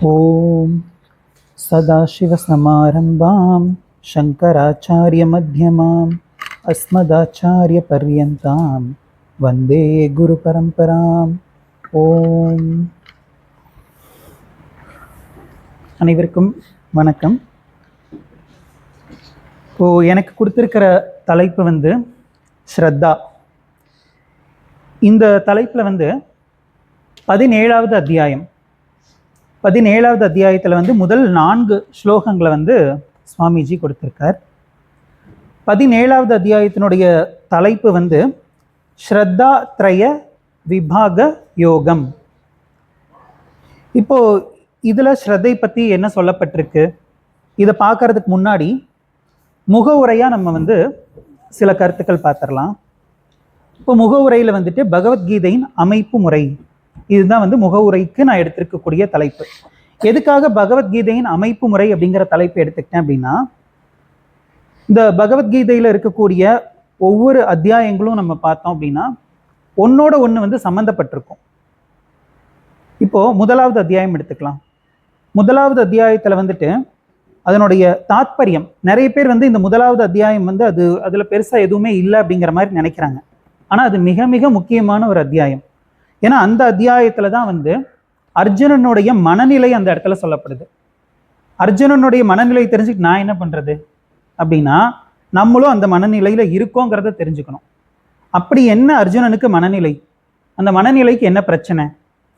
ஓம் சதாசிவசமாரம்பாம் சங்கராச்சாரியமத்யமாம் அஸ்மதாச்சாரியபர்யந்தாம் வந்தே குரு பரம்பராம். ஓம். அனைவருக்கும் வணக்கம். எனக்கு கொடுத்துருக்கிற தலைப்பு ஸ்ரத்தா. இந்த தலைப்பில் 17வது அத்தியாயம். 17வது அத்தியாயத்தில் முதல் 4 ஸ்லோகங்களை சுவாமிஜி கொடுத்துருக்கார். 17வது அத்தியாயத்தினுடைய தலைப்பு ஸ்ரத்தா த்ரய விபாக யோகம். இப்போ இதில் ஸ்ரத்தை பற்றி என்ன சொல்லப்பட்டிருக்கு, இதை பார்க்கறதுக்கு முன்னாடி முகவுரையாக நம்ம சில கருத்துக்கள் பார்த்துடலாம். இப்போ முகவுரையில் பகவத்கீதையின் அமைப்பு முறை, இதுதான் முகவுரைக்கு நான் எடுத்திருக்கக்கூடிய தலைப்பு. எதுக்காக பகவத்கீதையின் அமைப்பு முறை அப்படிங்கிற தலைப்பு எடுத்துக்கிட்டேன் அப்படின்னா, இந்த பகவத்கீதையில் இருக்கக்கூடிய ஒவ்வொரு அத்தியாயங்களும் நம்ம பார்த்தோம் அப்படின்னா ஒன்னோட ஒன்று சம்மந்தப்பட்டிருக்கும். இப்போ முதலாவது அத்தியாயம் எடுத்துக்கலாம். முதலாவது அத்தியாயத்தில் அதனுடைய தாத்பரியம், நிறைய பேர் இந்த முதலாவது அத்தியாயம் அதில் பெருசாக எதுவுமே இல்லை அப்படிங்கிற மாதிரி நினைக்கிறாங்க. ஆனால் அது மிக மிக முக்கியமான ஒரு அத்தியாயம். ஏன்னா அந்த அத்தியாயத்தில் தான் அர்ஜுனனுடைய மனநிலை அந்த இடத்துல சொல்லப்படுது. அர்ஜுனனுடைய மனநிலை தெரிஞ்சுட்டு நான் என்ன பண்ணுறது அப்படின்னா, நம்மளும் அந்த மனநிலையில் இருக்கோங்கிறத தெரிஞ்சுக்கணும். அப்படி என்ன அர்ஜுனனுக்கு மனநிலை, அந்த மனநிலைக்கு என்ன பிரச்சனை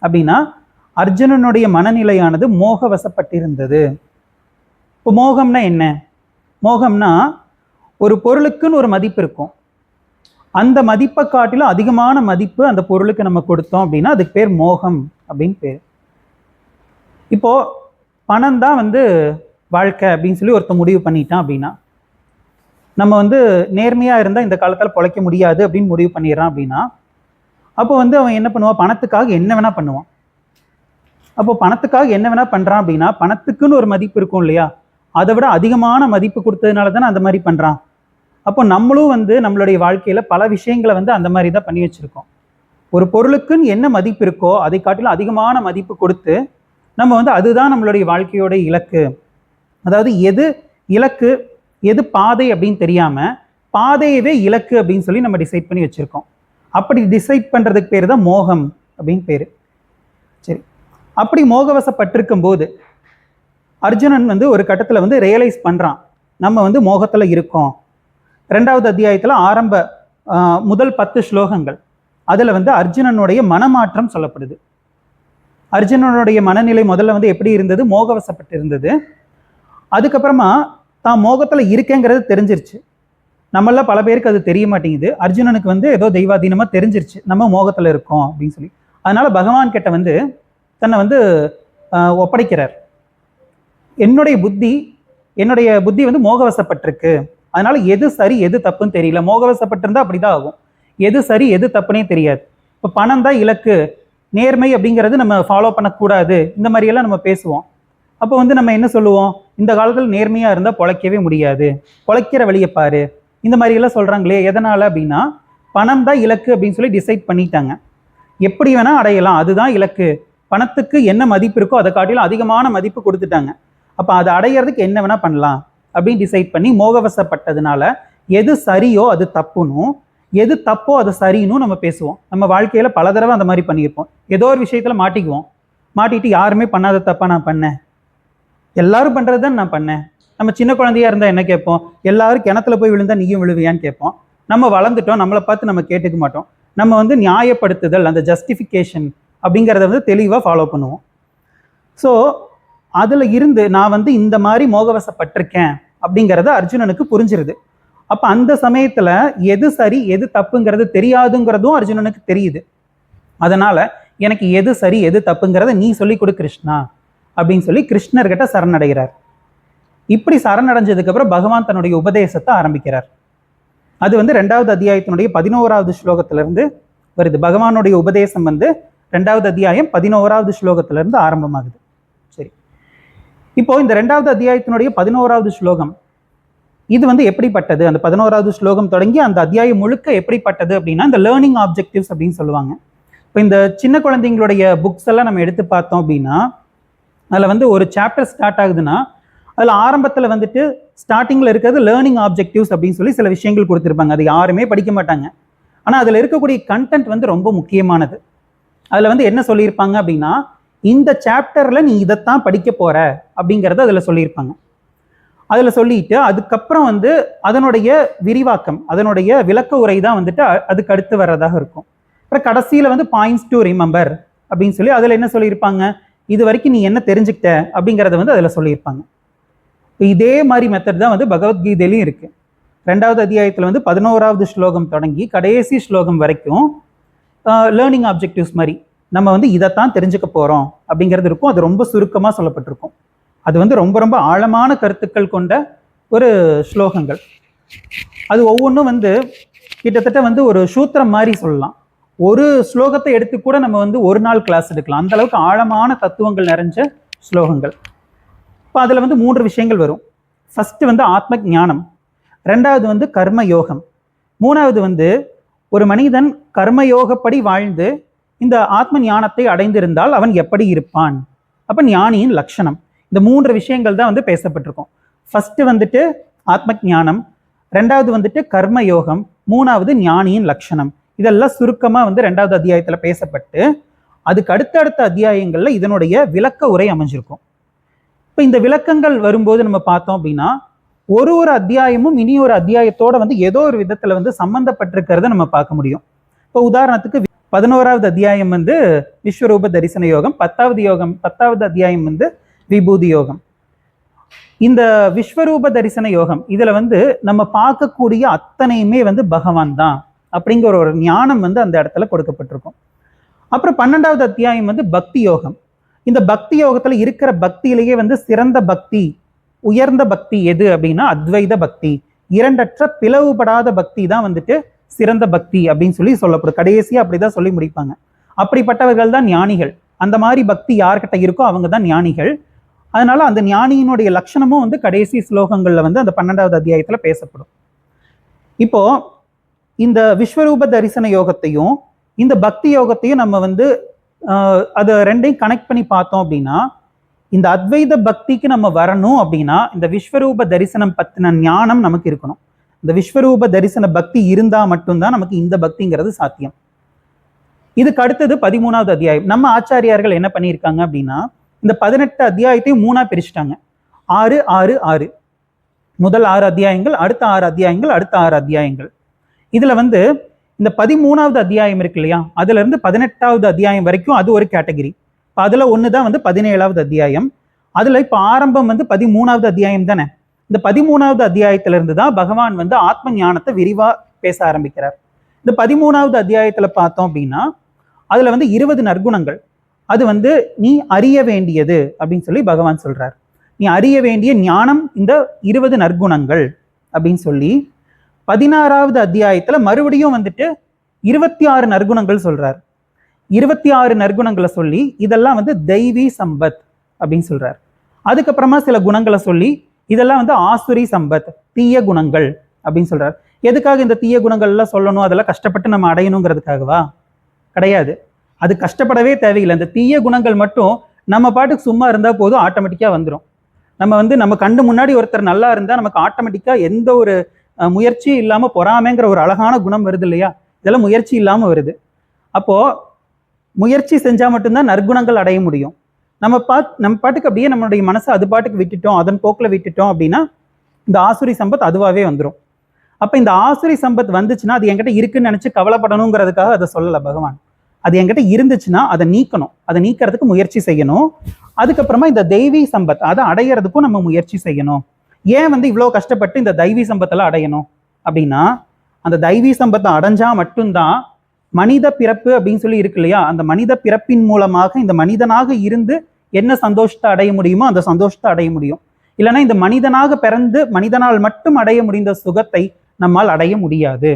அப்படின்னா, அர்ஜுனனுடைய மனநிலையானது மோக வசப்பட்டிருந்தது. இப்போ மோகம்னா என்ன? மோகம்னா ஒரு பொருளுக்குன்னு ஒரு மதிப்பு இருக்கும், அந்த மதிப்பை காட்டிலும் அதிகமான மதிப்பு அந்த பொருளுக்கு நம்ம கொடுத்தோம் அப்படின்னா அதுக்கு பேர் மோகம் அப்படின்னு பேர். இப்போ பணம் தான் வாழ்க்கை அப்படின்னு சொல்லி ஒருத்தர் முடிவு பண்ணிட்டான் அப்படின்னா, நம்ம நேர்மையாக இருந்தால் இந்த காலத்தில் பொழைக்க முடியாது அப்படின்னு முடிவு பண்ணிடுறான் அப்படின்னா, அப்போ அவன் என்ன பண்ணுவான், பணத்துக்காக என்ன வேணா பண்ணுவான். அப்போ பணத்துக்காக என்ன வேணா பண்ணுறான் அப்படின்னா, பணத்துக்குன்னு ஒரு மதிப்பு இருக்கும் இல்லையா, அதை விட அதிகமான மதிப்பு கொடுத்ததுனால தானே அந்த மாதிரி பண்ணுறான். அப்போ நம்மளும் நம்மளுடைய வாழ்க்கையில் பல விஷயங்களை அந்த மாதிரி தான் பண்ணி வச்சுருக்கோம். ஒரு பொருளுக்குன்னு என்ன மதிப்பு இருக்கோ அதை காட்டிலும் அதிகமான மதிப்பு கொடுத்து நம்ம அதுதான் நம்மளுடைய வாழ்க்கையோட இலக்கு, அதாவது எது இலக்கு எது பாதை அப்படின்னு தெரியாமல் பாதையவே இலக்கு அப்படின்னு சொல்லி நம்ம டிசைட் பண்ணி வச்சுருக்கோம். அப்படி டிசைட் பண்ணுறதுக்கு பேர் தான் மோகம் அப்படின்னு பேர். சரி, அப்படி மோகவசப்பட்டிருக்கும் போது அர்ஜுனன் ஒரு கட்டத்தில் ரியலைஸ் பண்ணுறான், நம்ம மோகத்தில் இருக்கோம். 2வது அத்தியாயத்தில் ஆரம்ப முதல் 10 ஸ்லோகங்கள் அதில் அர்ஜுனனுடைய மனமாற்றம் சொல்லப்படுது. அர்ஜுனனுடைய மனநிலை முதல்ல எப்படி இருந்தது, மோகவசப்பட்டு இருந்தது. அதுக்கப்புறமா தான் மோகத்தில் இருக்கேங்கிறது தெரிஞ்சிருச்சு. நம்மள பல பேருக்கு அது தெரிய மாட்டேங்குது. அர்ஜுனனுக்கு ஏதோ தெய்வாதீனமாக தெரிஞ்சிருச்சு நம்ம மோகத்தில் இருக்கோம் அப்படின்னு சொல்லி. அதனால பகவான் கிட்ட தன்னை ஒப்படைக்கிறார். என்னுடைய புத்தி மோகவசப்பட்டிருக்கு, அதனால எது சரி எது தப்புன்னு தெரியல. மோகவசப்பட்டிருந்தா அப்படிதான் ஆகும், எது சரி எது தப்புனே தெரியாது. இப்போ பணம் தான் இலக்கு, நேர்மை அப்படிங்கிறது நம்ம ஃபாலோ பண்ணக்கூடாது, இந்த மாதிரியெல்லாம் நம்ம பேசுவோம். அப்போ நம்ம என்ன சொல்லுவோம், இந்த காலத்தில் நேர்மையாக இருந்தால் பொழைக்கவே முடியாது, பொழைக்கிற வழியை பாரு, இந்த மாதிரியெல்லாம் சொல்கிறாங்களே. எதனால் அப்படின்னா, பணம் தான் இலக்கு அப்படின்னு சொல்லி டிசைட் பண்ணிட்டாங்க. எப்படி வேணால் அடையலாம், அதுதான் இலக்கு. பணத்துக்கு என்ன மதிப்பு இருக்கோ அதை காட்டிலும் அதிகமான மதிப்பு கொடுத்துட்டாங்க. அப்போ அதை அடையிறதுக்கு என்ன வேணால் பண்ணலாம் அப்படின்னு டிசைட் பண்ணி மோகவசப்பட்டதுனால எது சரியோ அது தப்புனும், எது தப்போ அது சரின்னும் நம்ம பேசுவோம். நம்ம வாழ்க்கையில் பல தடவை அந்த மாதிரி பண்ணியிருப்போம். ஏதோ ஒரு விஷயத்தில் மாட்டிட்டு யாருமே பண்ணாத தப்பா நான் பண்ணேன், எல்லாரும் பண்ணுறது தான் நான் பண்ணேன். நம்ம சின்ன குழந்தையா இருந்தால் என்ன கேட்போம், எல்லாரும் கிணத்துல போய் விழுந்தா நீயும் விழுவியான்னு கேட்போம். நம்ம வளர்ந்துட்டோம், நம்மளை பார்த்து நம்ம கேட்டுக்க மாட்டோம். நம்ம நியாயப்படுத்துதல், அந்த ஜஸ்டிஃபிகேஷன் அப்படிங்கிறத தெளிவாக ஃபாலோ பண்ணுவோம். ஸோ அதில் இருந்து நான் இந்த மாதிரி மோகவசப்பட்டிருக்கேன் அப்படிங்கிறத அர்ஜுனனுக்கு புரிஞ்சிருது. அப்போ அந்த சமயத்தில் எது சரி எது தப்புங்கிறது தெரியாதுங்கிறதும் அர்ஜுனனுக்கு தெரியுது. அதனால எனக்கு எது சரி எது தப்புங்கிறத நீ சொல்லி கொடு கிருஷ்ணா அப்படின்னு சொல்லி கிருஷ்ணர்கிட்ட சரணடைகிறார். இப்படி சரணடைஞ்சதுக்கப்புறம் பகவான் தன்னுடைய உபதேசத்தை ஆரம்பிக்கிறார். அது 2வது அத்தியாயத்தினுடைய 11வது ஸ்லோகத்திலிருந்து வருது. பகவானுடைய உபதேசம் 2வது அத்தியாயம் 11வது ஸ்லோகத்திலிருந்து ஆரம்பமாகுது. சரி, இப்போ இந்த 2வது அத்தியாயத்தினுடைய 11வது ஸ்லோகம் இது எப்படிப்பட்டது, அந்த 11வது ஸ்லோகம் தொடங்கி அந்த அத்தியாயம் முழுக்க எப்படிப்பட்டது அப்படின்னா, இந்த லேர்னிங் ஆப்ஜெக்டிவ்ஸ் அப்படின்னு சொல்லுவாங்க. இப்போ இந்த சின்ன குழந்தைங்களுடைய புக்ஸ் எல்லாம் நம்ம எடுத்து பார்த்தோம் அப்படின்னா, அதில் வந்து ஒரு சாப்டர் ஸ்டார்ட் ஆகுதுன்னா அதில் ஆரம்பத்தில் வந்துட்டு ஸ்டார்டிங்கில் இருக்கிறது லேர்னிங் ஆப்ஜெக்டிவ்ஸ் அப்படின்னு சொல்லி சில விஷயங்கள் கொடுத்துருப்பாங்க. அது யாருமே படிக்க மாட்டாங்க. ஆனால் அதில் இருக்கக்கூடிய கண்டென்ட் வந்து ரொம்ப முக்கியமானது. அதில் வந்து என்ன சொல்லியிருப்பாங்க அப்படின்னா, இந்த சாப்டரில் நீ இதைத்தான் படிக்க போகிற அப்படிங்கிறத அதில் சொல்லியிருப்பாங்க. அதில் சொல்லிட்டு அதுக்கப்புறம் வந்து அதனுடைய விரிவாக்கம், அதனுடைய விளக்க உரை தான் வந்துட்டு அதுக்கு அடுத்து வர்றதாக இருக்கும். அப்புறம் கடைசியில் வந்து பாயிண்ட்ஸ் டு ரிமெம்பர் அப்படின்னு சொல்லி அதில் என்ன சொல்லியிருப்பாங்க, இது வரைக்கும் நீ என்ன தெரிஞ்சுக்கிட்ட அப்படிங்கிறத வந்து அதில் சொல்லியிருப்பாங்க. இதே மாதிரி மெத்தட் தான் வந்து பகவத்கீதையிலையும் இருக்கு. 2வது அத்தியாயத்தில் வந்து 11வது ஸ்லோகம் தொடங்கி கடைசி ஸ்லோகம் வரைக்கும் லேர்னிங் ஆப்ஜெக்டிவ்ஸ் மாதிரி நம்ம வந்து இதைத்தான் தெரிஞ்சுக்க போகிறோம் அப்படிங்கிறது இருக்கும். அது ரொம்ப சுருக்கமாக சொல்லப்பட்டிருக்கும். அது வந்து ரொம்ப ரொம்ப ஆழமான கருத்துக்கள் கொண்ட ஒரு ஸ்லோகங்கள். அது ஒவ்வொன்றும் வந்து கிட்டத்தட்ட வந்து ஒரு சூத்திரம் மாதிரி சொல்லலாம். ஒரு ஸ்லோகத்தை எடுத்து கூட நம்ம வந்து ஒரு நாள் கிளாஸ் எடுக்கலாம். அந்த அளவுக்கு ஆழமான தத்துவங்கள் நிறைஞ்ச ஸ்லோகங்கள். இப்போ அதில் வந்து 3 விஷயங்கள் வரும். ஃபர்ஸ்ட் வந்து ஆத்ம ஞானம், 2வது வந்து கர்ம யோகம், 3வது வந்து ஒரு மனிதன் கர்மயோகப்படி வாழ்ந்து இந்த ஆத்ம ஞானத்தை அடைந்திருந்தால் அவன் எப்படி இருப்பான், அப்போ ஞானியின் லட்சணம். இந்த 3 விஷயங்கள் தான் வந்து பேசப்பட்டிருக்கும். ஃபர்ஸ்ட் வந்துட்டு ஆத்ம ஞானம், 2வது வந்துட்டு கர்ம யோகம், 3வது ஞானியின் லட்சணம். இதெல்லாம் சுருக்கமாக வந்து 2வது அத்தியாயத்தில் பேசப்பட்டு அதுக்கு அடுத்தடுத்த அத்தியாயங்களில் இதனுடைய விளக்க உரை அமைஞ்சிருக்கும். இப்போ இந்த விளக்கங்கள் வரும்போது நம்ம பார்த்தோம் அப்படின்னா ஒரு அத்தியாயமும் இனி ஒரு அத்தியாயத்தோட வந்து ஏதோ ஒரு விதத்துல வந்து சம்பந்தப்பட்டிருக்கிறத நம்ம பார்க்க முடியும். இப்போ உதாரணத்துக்கு 11வது அத்தியாயம் வந்து விஸ்வரூப தரிசன யோகம், 10வது அத்தியாயம் வந்து விபூதி யோகம். இந்த விஸ்வரூப தரிசன யோகம் இதுல வந்து நம்ம பார்க்கக்கூடிய அத்தனையுமே வந்து பகவான் தான் அப்படிங்கிற ஒரு ஞானம் வந்து அந்த இடத்துல கொடுக்கப்பட்டிருக்கும். அப்புறம் 12வது அத்தியாயம் வந்து பக்தி யோகம். இந்த பக்தி யோகத்துல இருக்கிற பக்தியிலேயே வந்து சிறந்த பக்தி, உயர்ந்த பக்தி எது அப்படின்னா அத்வைத பக்தி. இரண்டற்ற பிளவுபடாத பக்தி தான் வந்துட்டு சிறந்த பக்தி அப்படின்னு சொல்லி சொல்லப்படும். கடைசியா அப்படிதான் சொல்லி முடிப்பாங்க. அப்படிப்பட்டவர்கள் தான் ஞானிகள். அந்த மாதிரி பக்தி யார்கிட்ட இருக்கோ அவங்க தான் ஞானிகள். அதனால அந்த ஞானியினுடைய லட்சணமும் வந்து கடைசி ஸ்லோகங்கள்ல வந்து அந்த 12வது அத்தியாயத்துல பேசப்படும். இப்போ இந்த விஸ்வரூப தரிசன யோகத்தையும் இந்த பக்தி யோகத்தையும் நம்ம வந்து அதை ரெண்டையும் கனெக்ட் பண்ணி பார்த்தோம் அப்படின்னா, இந்த அத்வைத பக்திக்கு நம்ம வரணும் அப்படின்னா இந்த விஸ்வரூப தரிசனம் பத்தின ஞானம் நமக்கு இருக்கணும். இந்த விஸ்வரூப தரிசன பக்தி இருந்தா மட்டும்தான் நமக்கு இந்த பக்திங்கிறது சாத்தியம். இதுக்கு அடுத்தது 13வது அத்தியாயம். நம்ம ஆச்சாரியார்கள் என்ன பண்ணியிருக்காங்க அப்படின்னா இந்த 18 அத்தியாயத்தையும் 3ஆ பிரிச்சுட்டாங்க. 6, 6, 6. முதல் 6 அத்தியாயங்கள், அடுத்த 6 அத்தியாயங்கள், அடுத்த 6 அத்தியாயங்கள். இதுல வந்து இந்த 13வது அத்தியாயம் இருக்கு இல்லையா, அதுல இருந்து 18வது அத்தியாயம் வரைக்கும் அது ஒரு கேட்டகிரி. இப்போ அதுல ஒண்ணுதான் வந்து 17வது அத்தியாயம். அதுல இப்ப ஆரம்பம் வந்து 13வது அத்தியாயம் தானே. இந்த 13வது அத்தியாயத்துல இருந்து தான் பகவான் வந்து ஆத்ம ஞானத்தை விரிவா பேச ஆரம்பிக்கிறார். இந்த 13வது அத்தியாயத்துல பார்த்தோம் அப்படின்னா அதுல வந்து 20 நற்குணங்கள். அது வந்து நீ அறிய வேண்டியது அப்படின்னு சொல்லி பகவான் சொல்றார். நீ அறிய வேண்டிய ஞானம் இந்த 20 நற்குணங்கள் அப்படின்னு சொல்லி 16வது அத்தியாயத்துல மறுபடியும் வந்துட்டு 26 நற்குணங்கள் சொல்றார். 26 நற்குணங்களை சொல்லி இதெல்லாம் வந்து தெய்வீ சம்பத் அப்படின்னு சொல்றார். அதுக்கப்புறமா சில குணங்களை சொல்லி இதெல்லாம் வந்து ஆசுரி சம்பத், தீய குணங்கள் அப்படின்னு சொல்றார். எதுக்காக இந்த தீய குணங்கள் எல்லாம் சொல்லணும், அதெல்லாம் கஷ்டப்பட்டு நம்ம அடையணுங்கிறதுக்காகவா? கிடையாது. அது கஷ்டப்படவே தேவையில்லை. அந்த தீய குணங்கள் மட்டும் நம்ம பாட்டுக்கு சும்மா இருந்தா போதும், ஆட்டோமேட்டிக்கா வந்துடும். நம்ம வந்து நம்ம கண்டு முன்னாடி ஒருத்தர் நல்லா இருந்தா நமக்கு ஆட்டோமேட்டிக்கா எந்த ஒரு முயற்சி இல்லாம பொறாமைங்கிற ஒரு அழகான குணம் வருது இல்லையா, இதெல்லாம் முயற்சி இல்லாம வருது. அப்போ முயற்சி செஞ்சா மட்டும்தான் நற்குணங்கள் அடைய முடியும். நம்ம பாட்டுக்கு அப்படியே நம்மளுடைய மனசை அது பாட்டுக்கு விட்டுட்டோம், அதன் போக்கில் விட்டுட்டோம் அப்படின்னா இந்த ஆசுரி சம்பத் அதுவாகவே வந்துடும். அப்போ இந்த ஆசுரி சம்பத் வந்துச்சுன்னா அது என்கிட்ட இருக்குன்னு நினைச்சு கவலைப்படணுங்கிறதுக்காக அதை சொல்லலை பகவான். அது என்கிட்ட இருந்துச்சுன்னா அதை நீக்கணும், அதை நீக்கிறதுக்கு முயற்சி செய்யணும். அதுக்கப்புறமா இந்த தெய்வீ சம்பத் அதை அடையிறதுக்கும் நம்ம முயற்சி செய்யணும். ஏன் வந்து இவ்வளோ கஷ்டப்பட்டு இந்த தெய்வீ சம்பத்தெல்லாம் அடையணும் அப்படின்னா, அந்த தெய்வீ சம்பத்தை அடைஞ்சா மட்டும்தான் மனித பிறப்பு அப்படின்னு சொல்லி இருக்கு இல்லையா, அந்த மனித பிறப்பின் மூலமாக இந்த மனிதனாக இருந்து என்ன சந்தோஷத்தை அடைய முடியுமோ அந்த சந்தோஷத்தை அடைய முடியும். இல்லைன்னா இந்த மனிதனாக பிறந்து மனிதனால் மட்டும் அடைய முடிந்த சுகத்தை நம்மால் அடைய முடியாது.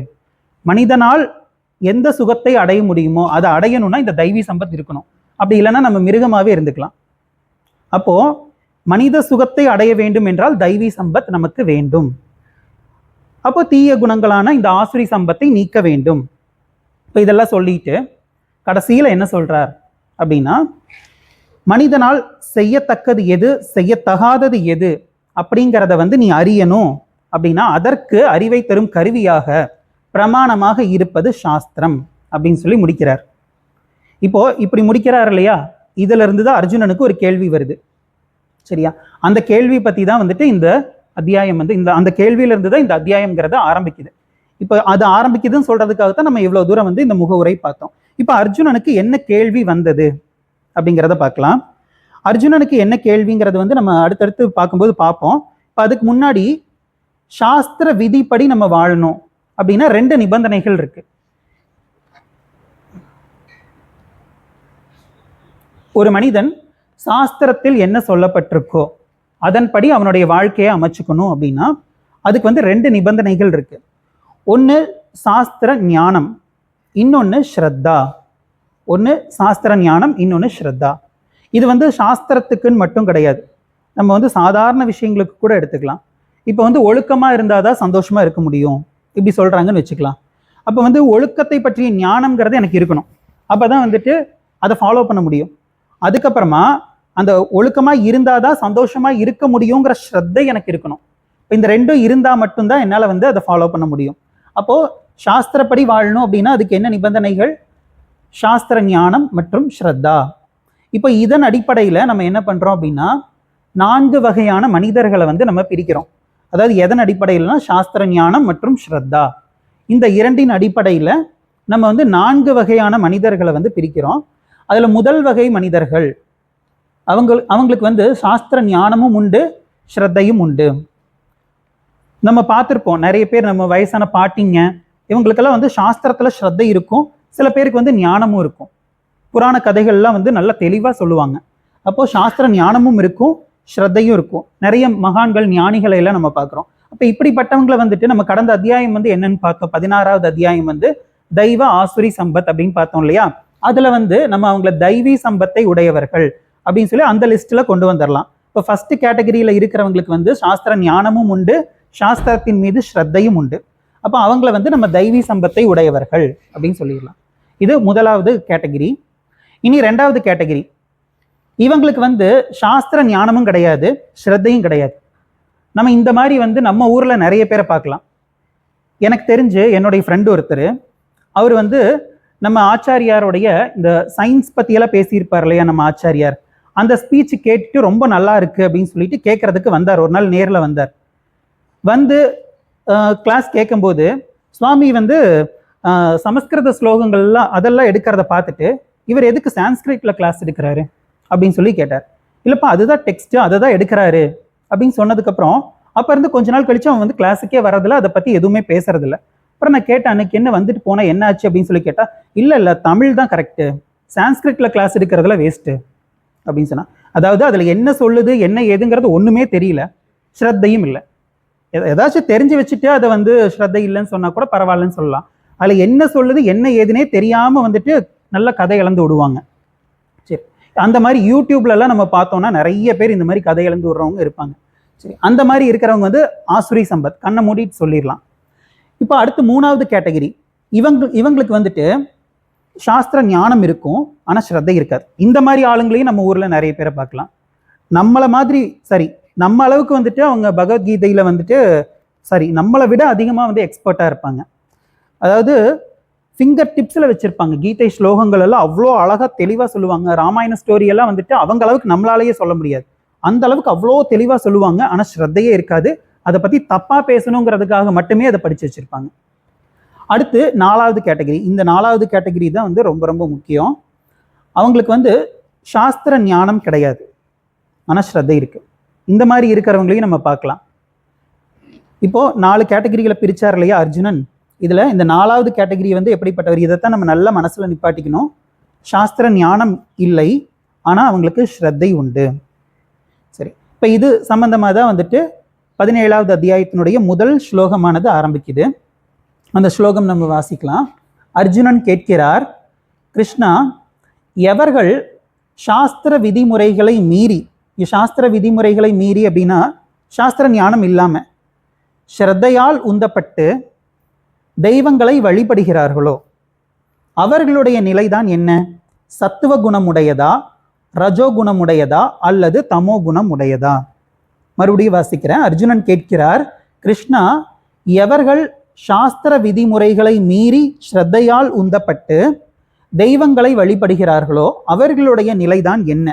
மனிதனால் எந்த சுகத்தை அடைய முடியுமோ அதை அடையணும்னா இந்த தெய்வீ சம்பத் இருக்கணும். அப்படி இல்லைன்னா நம்ம மிருகமாவே இருந்துக்கலாம். அப்போ மனித சுகத்தை அடைய வேண்டும் என்றால் தெய்வீ சம்பத் நமக்கு வேண்டும். அப்போ தீய குணங்களான இந்த ஆசுரி சம்பத்தை நீக்க வேண்டும். இப்போ இதெல்லாம் சொல்லிட்டு கடைசியில் என்ன சொல்றார் அப்படின்னா, மனிதனால் செய்யத்தக்கது எது, செய்யத்தகாதது எது அப்படிங்கிறத வந்து நீ அறியணும் அப்படின்னா அதற்கு அறிவை தரும் கருவியாக பிரமாணமாக இருப்பது சாஸ்திரம் அப்படின்னு சொல்லி முடிக்கிறார். இப்போ இப்படி முடிக்கிறார் இல்லையா, இதுல இருந்து தான் அர்ஜுனனுக்கு ஒரு கேள்வி வருது. சரியா? அந்த கேள்வி பத்தி தான் வந்துட்டு இந்த அத்தியாயம் வந்து அந்த கேள்வியில இருந்து தான் இந்த அத்தியாயம்ங்கிறத ஆரம்பிக்குது. இப்போ அது ஆரம்பிக்குதுன்னு சொல்றதுக்காகத்தான் நம்ம இவ்வளவு தூரம் வந்து இந்த முகவுரை பார்த்தோம். இப்போ அர்ஜுனனுக்கு என்ன கேள்வி வந்தது அப்படிங்கிறத பார்க்கலாம். அர்ஜுனனுக்கு என்ன கேள்விங்கிறது வந்து நம்ம அடுத்தடுத்து பார்க்கும்போது பார்ப்போம். இப்போ அதுக்கு முன்னாடி சாஸ்திர விதிப்படி நம்ம வாழணும் அப்படின்னா 2 நிபந்தனைகள் இருக்கு. ஒரு மனிதன் சாஸ்திரத்தில் என்ன சொல்லப்பட்டிருக்கோ அதன்படி அவனுடைய வாழ்க்கையை அமைச்சுக்கணும் அப்படின்னா அதுக்கு வந்து 2 நிபந்தனைகள் இருக்கு. ஒன்று சாஸ்திர ஞானம், இன்னொன்று ஸ்ரத்தா. ஒன்று சாஸ்திர ஞானம், இன்னொன்று ஸ்ரத்தா. இது வந்து சாஸ்திரத்துக்குன்னு மட்டும் கிடையாது, நம்ம வந்து சாதாரண விஷயங்களுக்கு கூட எடுத்துக்கலாம். இப்போ வந்து ஒழுக்கமாக இருந்தால் தான் சந்தோஷமா இருக்க முடியும் இப்படி சொல்றாங்கன்னு வச்சுக்கலாம். அப்போ வந்து ஒழுக்கத்தை பற்றிய ஞானம்ங்கிறது எனக்கு இருக்கணும், அப்போதான் வந்துட்டு அதை ஃபாலோ பண்ண முடியும். அதுக்கப்புறமா அந்த ஒழுக்கமாக இருந்தால் தான் சந்தோஷமா இருக்க முடியுங்கிற ஸ்ரத்தை எனக்கு இருக்கணும். இப்போ இந்த 2ம் இருந்தால் மட்டும்தான் என்னால் வந்து அதை ஃபாலோ பண்ண முடியும். அப்போ சாஸ்திரப்படி வாழணும் அப்படின்னா அதுக்கு என்ன நிபந்தனைகள்? சாஸ்திர ஞானம் மற்றும் ஸ்ரத்தா. இப்போ இதன் அடிப்படையில் நம்ம என்ன பண்றோம் அப்படின்னா 4 வகையான மனிதர்களை வந்து நம்ம பிரிக்கிறோம். அதாவது எதன் அடிப்படையில்னா சாஸ்திர ஞானம் மற்றும் ஸ்ரத்தா, இந்த 2இன் அடிப்படையில் நம்ம வந்து 4 வகையான மனிதர்களை வந்து பிரிக்கிறோம். அதுல முதல் வகை மனிதர்கள் அவங்களுக்கு வந்து சாஸ்திர ஞானமும் உண்டு, ஸ்ரத்தையும் உண்டு. நம்ம பார்த்துருப்போம் நிறைய பேர், நம்ம வயசான பாட்டிங்க இவங்களுக்கெல்லாம் வந்து சாஸ்திரத்துல ஸ்ரத்தை இருக்கும், சில பேருக்கு வந்து ஞானமும் இருக்கும். புராண கதைகள்லாம் வந்து நல்லா தெளிவா சொல்லுவாங்க. அப்போ சாஸ்திர ஞானமும் இருக்கும், ஸ்ரத்தையும் இருக்கும். நிறைய மகான்கள் ஞானிகளை எல்லாம் நம்ம பார்க்குறோம். அப்போ இப்படிப்பட்டவங்களை வந்துட்டு நம்ம கடந்த அத்தியாயம் வந்து என்னன்னு பார்த்தோம், 16வது அத்தியாயம் வந்து தெய்வ ஆசுரி சம்பத் அப்படின்னு பார்த்தோம் இல்லையா. அதுல வந்து நம்ம அவங்கள தெய்வீ சம்பத்தை உடையவர்கள் அப்படின்னு சொல்லி அந்த லிஸ்ட்ல கொண்டு வந்துடலாம். இப்போ ஃபர்ஸ்ட் கேட்டகரியில இருக்கிறவங்களுக்கு வந்து சாஸ்திர ஞானமும் உண்டு, சாஸ்திரத்தின் மீது ஸ்ரத்தையும் உண்டு. அப்போ அவங்கள வந்து நம்ம தெய்வீ சம்பத்தை உடையவர்கள் அப்படின்னு சொல்லிடலாம். இது முதலாவது கேட்டகிரி. இனி 2வது கேட்டகிரி, இவங்களுக்கு வந்து சாஸ்திர ஞானமும் கிடையாது, ஸ்ரத்தையும் கிடையாது. நம்ம இந்த மாதிரி வந்து நம்ம ஊர்ல நிறைய பேரை பார்க்கலாம். எனக்கு தெரிஞ்சு என்னுடைய ஃப்ரெண்டு ஒருத்தர், அவர் வந்து நம்ம ஆச்சாரியாருடைய இந்த சயின்ஸ் பத்தியெல்லாம் பேசியிருப்பார் இல்லையா நம்ம ஆச்சாரியார், அந்த ஸ்பீச் கேட்டுட்டு ரொம்ப நல்லா இருக்கு அப்படின்னு சொல்லிட்டு கேட்கறதுக்கு வந்தார். ஒரு நாள் நேரில் வந்தார். வந்து கிளாஸ் கேட்கும்போது சுவாமி வந்து சமஸ்கிருத ஸ்லோகங்கள்லாம் அதெல்லாம் எடுக்கிறத பார்த்துட்டு இவர் எதுக்கு சான்ஸ்கிரிட்ல கிளாஸ் எடுக்கிறாரு அப்படின்னு சொல்லி கேட்டார். இல்லைப்பா அதுதான் டெக்ஸ்ட், அதை தான் எடுக்கிறாரு அப்படின்னு சொன்னதுக்கப்புறம் அப்போ இருந்து கொஞ்ச நாள் கழிச்சு அவன் வந்து கிளாஸுக்கே வரதில்ல, அதை பற்றி எதுவுமே பேசுறதில்ல. அப்புறம் நான் கேட்டேன், அன்னைக்கு என்ன வந்துட்டு போனால் என்ன ஆச்சு அப்படின்னு சொல்லி கேட்டால், இல்லை தமிழ் தான் கரெக்டு, சான்ஸ்கிரிட்ல கிளாஸ் எடுக்கிறதுல வேஸ்ட்டு அப்படின்னு சொன்னா. அதாவது அதில் என்ன சொல்லுது என்ன ஏதுங்கிறது ஒன்றுமே தெரியல, ஸ்ரத்தையும் இல்லை. ஏதாச்சும் தெரிஞ்சு வச்சுட்டு அதை வந்து ஸ்ரத்தை இல்லைன்னு சொன்னால் கூட பரவாயில்லன்னு சொல்லலாம். அதில் என்ன சொல்லுது என்ன ஏதுனே தெரியாமல் வந்துட்டு நல்ல கதை இழந்து விடுவாங்க. சரி, அந்த மாதிரி யூடியூப்லலாம் நம்ம பார்த்தோம்னா நிறைய பேர் இந்த மாதிரி கதை இழந்து விடுறவங்க இருப்பாங்க. சரி, அந்த மாதிரி இருக்கிறவங்க வந்து ஆசுரி சம்பத், கண்ணை மூடிட்டு சொல்லிடலாம். இப்போ அடுத்து 3வது கேட்டகிரி, இவங்களுக்கு வந்துட்டு சாஸ்திர ஞானம் இருக்கும் ஆனால் ஸ்ரத்தை இருக்காது. இந்த மாதிரி ஆளுங்களையும் நம்ம ஊரில் நிறைய பேரை பார்க்கலாம். நம்மளை மாதிரி சரி, நம்ம அளவுக்கு வந்துட்டு அவங்க பகவத்கீதையில வந்துட்டு சரி நம்மளை விட அதிகமாக வந்து எக்ஸ்பர்ட்டாக இருப்பாங்க. அதாவது ஃபிங்கர் டிப்ஸில் வச்சுருப்பாங்க. கீதை ஸ்லோகங்கள் எல்லாம் அவ்வளோ அழகாக தெளிவாக சொல்லுவாங்க. ராமாயண ஸ்டோரி எல்லாம் வந்துட்டு அவங்க அளவுக்கு நம்மளாலேயே சொல்ல முடியாது, அந்த அளவுக்கு அவ்வளோ தெளிவாக சொல்லுவாங்க. ஆனால் ஸ்ரத்தையே இருக்காது, அதை பற்றி தப்பாக பேசணுங்கிறதுக்காக மட்டுமே அதை படித்து வச்சுருப்பாங்க. அடுத்து 4வது கேட்டகிரி, இந்த 4வது கேட்டகிரி தான் வந்து ரொம்ப ரொம்ப முக்கியம். அவங்களுக்கு வந்து சாஸ்திர ஞானம் கிடையாது ஆனால் ஸ்ரத்தை இருக்கு. இந்த மாதிரி இருக்கிறவங்களையும் நம்ம பார்க்கலாம். இப்போ 4 கேட்டகிரிகளை பிரிச்சார் இல்லையா அர்ஜுனன், இதுல இந்த 4வது கேட்டகிரி வந்து எப்படிப்பட்டவர், இதைத்தான் நம்ம நல்ல மனசுல நிப்பாட்டிக்கணும். சாஸ்திர ஞானம் இல்லை ஆனா அவங்களுக்கு ஸ்ரத்தை உண்டு. சரி, இப்போ இது சம்பந்தமாக தான் வந்துட்டு 17வது அத்தியாயத்தினுடைய முதல் ஸ்லோகமானது ஆரம்பிக்குது. அந்த ஸ்லோகம் நம்ம வாசிக்கலாம். அர்ஜுனன் கேட்கிறார், கிருஷ்ணா, எவர்கள் சாஸ்திர விதிமுறைகளை மீறி, சாஸ்திர விதிமுறைகளை மீறி அப்படின்னா சாஸ்திர ஞானம் இல்லாம ஸ்ரத்தையால் உந்தப்பட்டு தெய்வங்களை வழிபடுகிறார்களோ அவர்களுடைய நிலைதான் என்ன? சத்துவ குணமுடையதா, ரஜோகுணமுடையதா அல்லது தமோ குணமுடையதா? மறுபடியும் வாசிக்கிறேன். அர்ஜுனன் கேட்கிறார், கிருஷ்ணா, எவர்கள் சாஸ்திர விதிமுறைகளை மீறி ஸ்ரத்தையால் உந்தப்பட்டு தெய்வங்களை வழிபடுகிறார்களோ அவர்களுடைய நிலைதான் என்ன?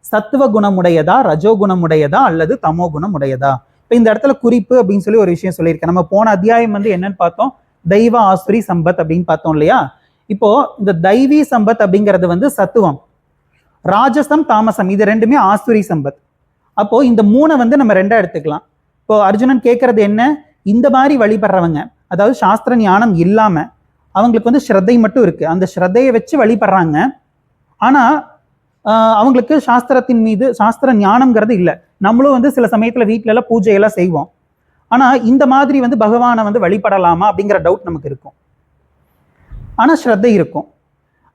சத்துவ குணமுடையதா, ரஜோகுணமுடையதா அல்லது தமோ குணமுடையதா? இப்போ இந்த இடத்துல குறிப்பு அப்படின்னு சொல்லி ஒரு விஷயம் சொல்லியிருக்கேன். நம்ம போன அத்தியாயம் வந்து என்னன்னு பார்த்தோம்? தெய்வ ஆசுரி சம்பத் அப்படின்னு பார்த்தோம் இல்லையா? இப்போ இந்த தெய்வீ சம்பத் அப்படிங்கிறது வந்து சத்துவம், ராஜசம் தாமசம், இது ரெண்டுமே ஆசுரி சம்பத். அப்போ இந்த மூணை வந்து நம்ம ரெண்டா எடுத்துக்கலாம். இப்போ அர்ஜுனன் கேட்கறது என்ன? இந்த மாதிரி வழிபடுறவங்க, அதாவது சாஸ்திர ஞானம் இல்லாம அவங்களுக்கு வந்து ஸ்ரத்தை மட்டும் இருக்கு, அந்த ஸ்ரத்தையை வச்சு வழிபடுறாங்க. ஆனா அவங்களுக்கு சாஸ்திரத்தின் மீது சாஸ்திர ஞானம்ங்கிறது இல்லை. நம்மளும் வந்து சில சமயத்துல வீட்டுல எல்லாம் பூஜையெல்லாம் செய்வோம். ஆனா இந்த மாதிரி வந்து பகவானை வந்து வழிபடலாமா அப்படிங்கிற டவுட் நமக்கு இருக்கும். ஆனா ஸ்ரத்தை இருக்கும்.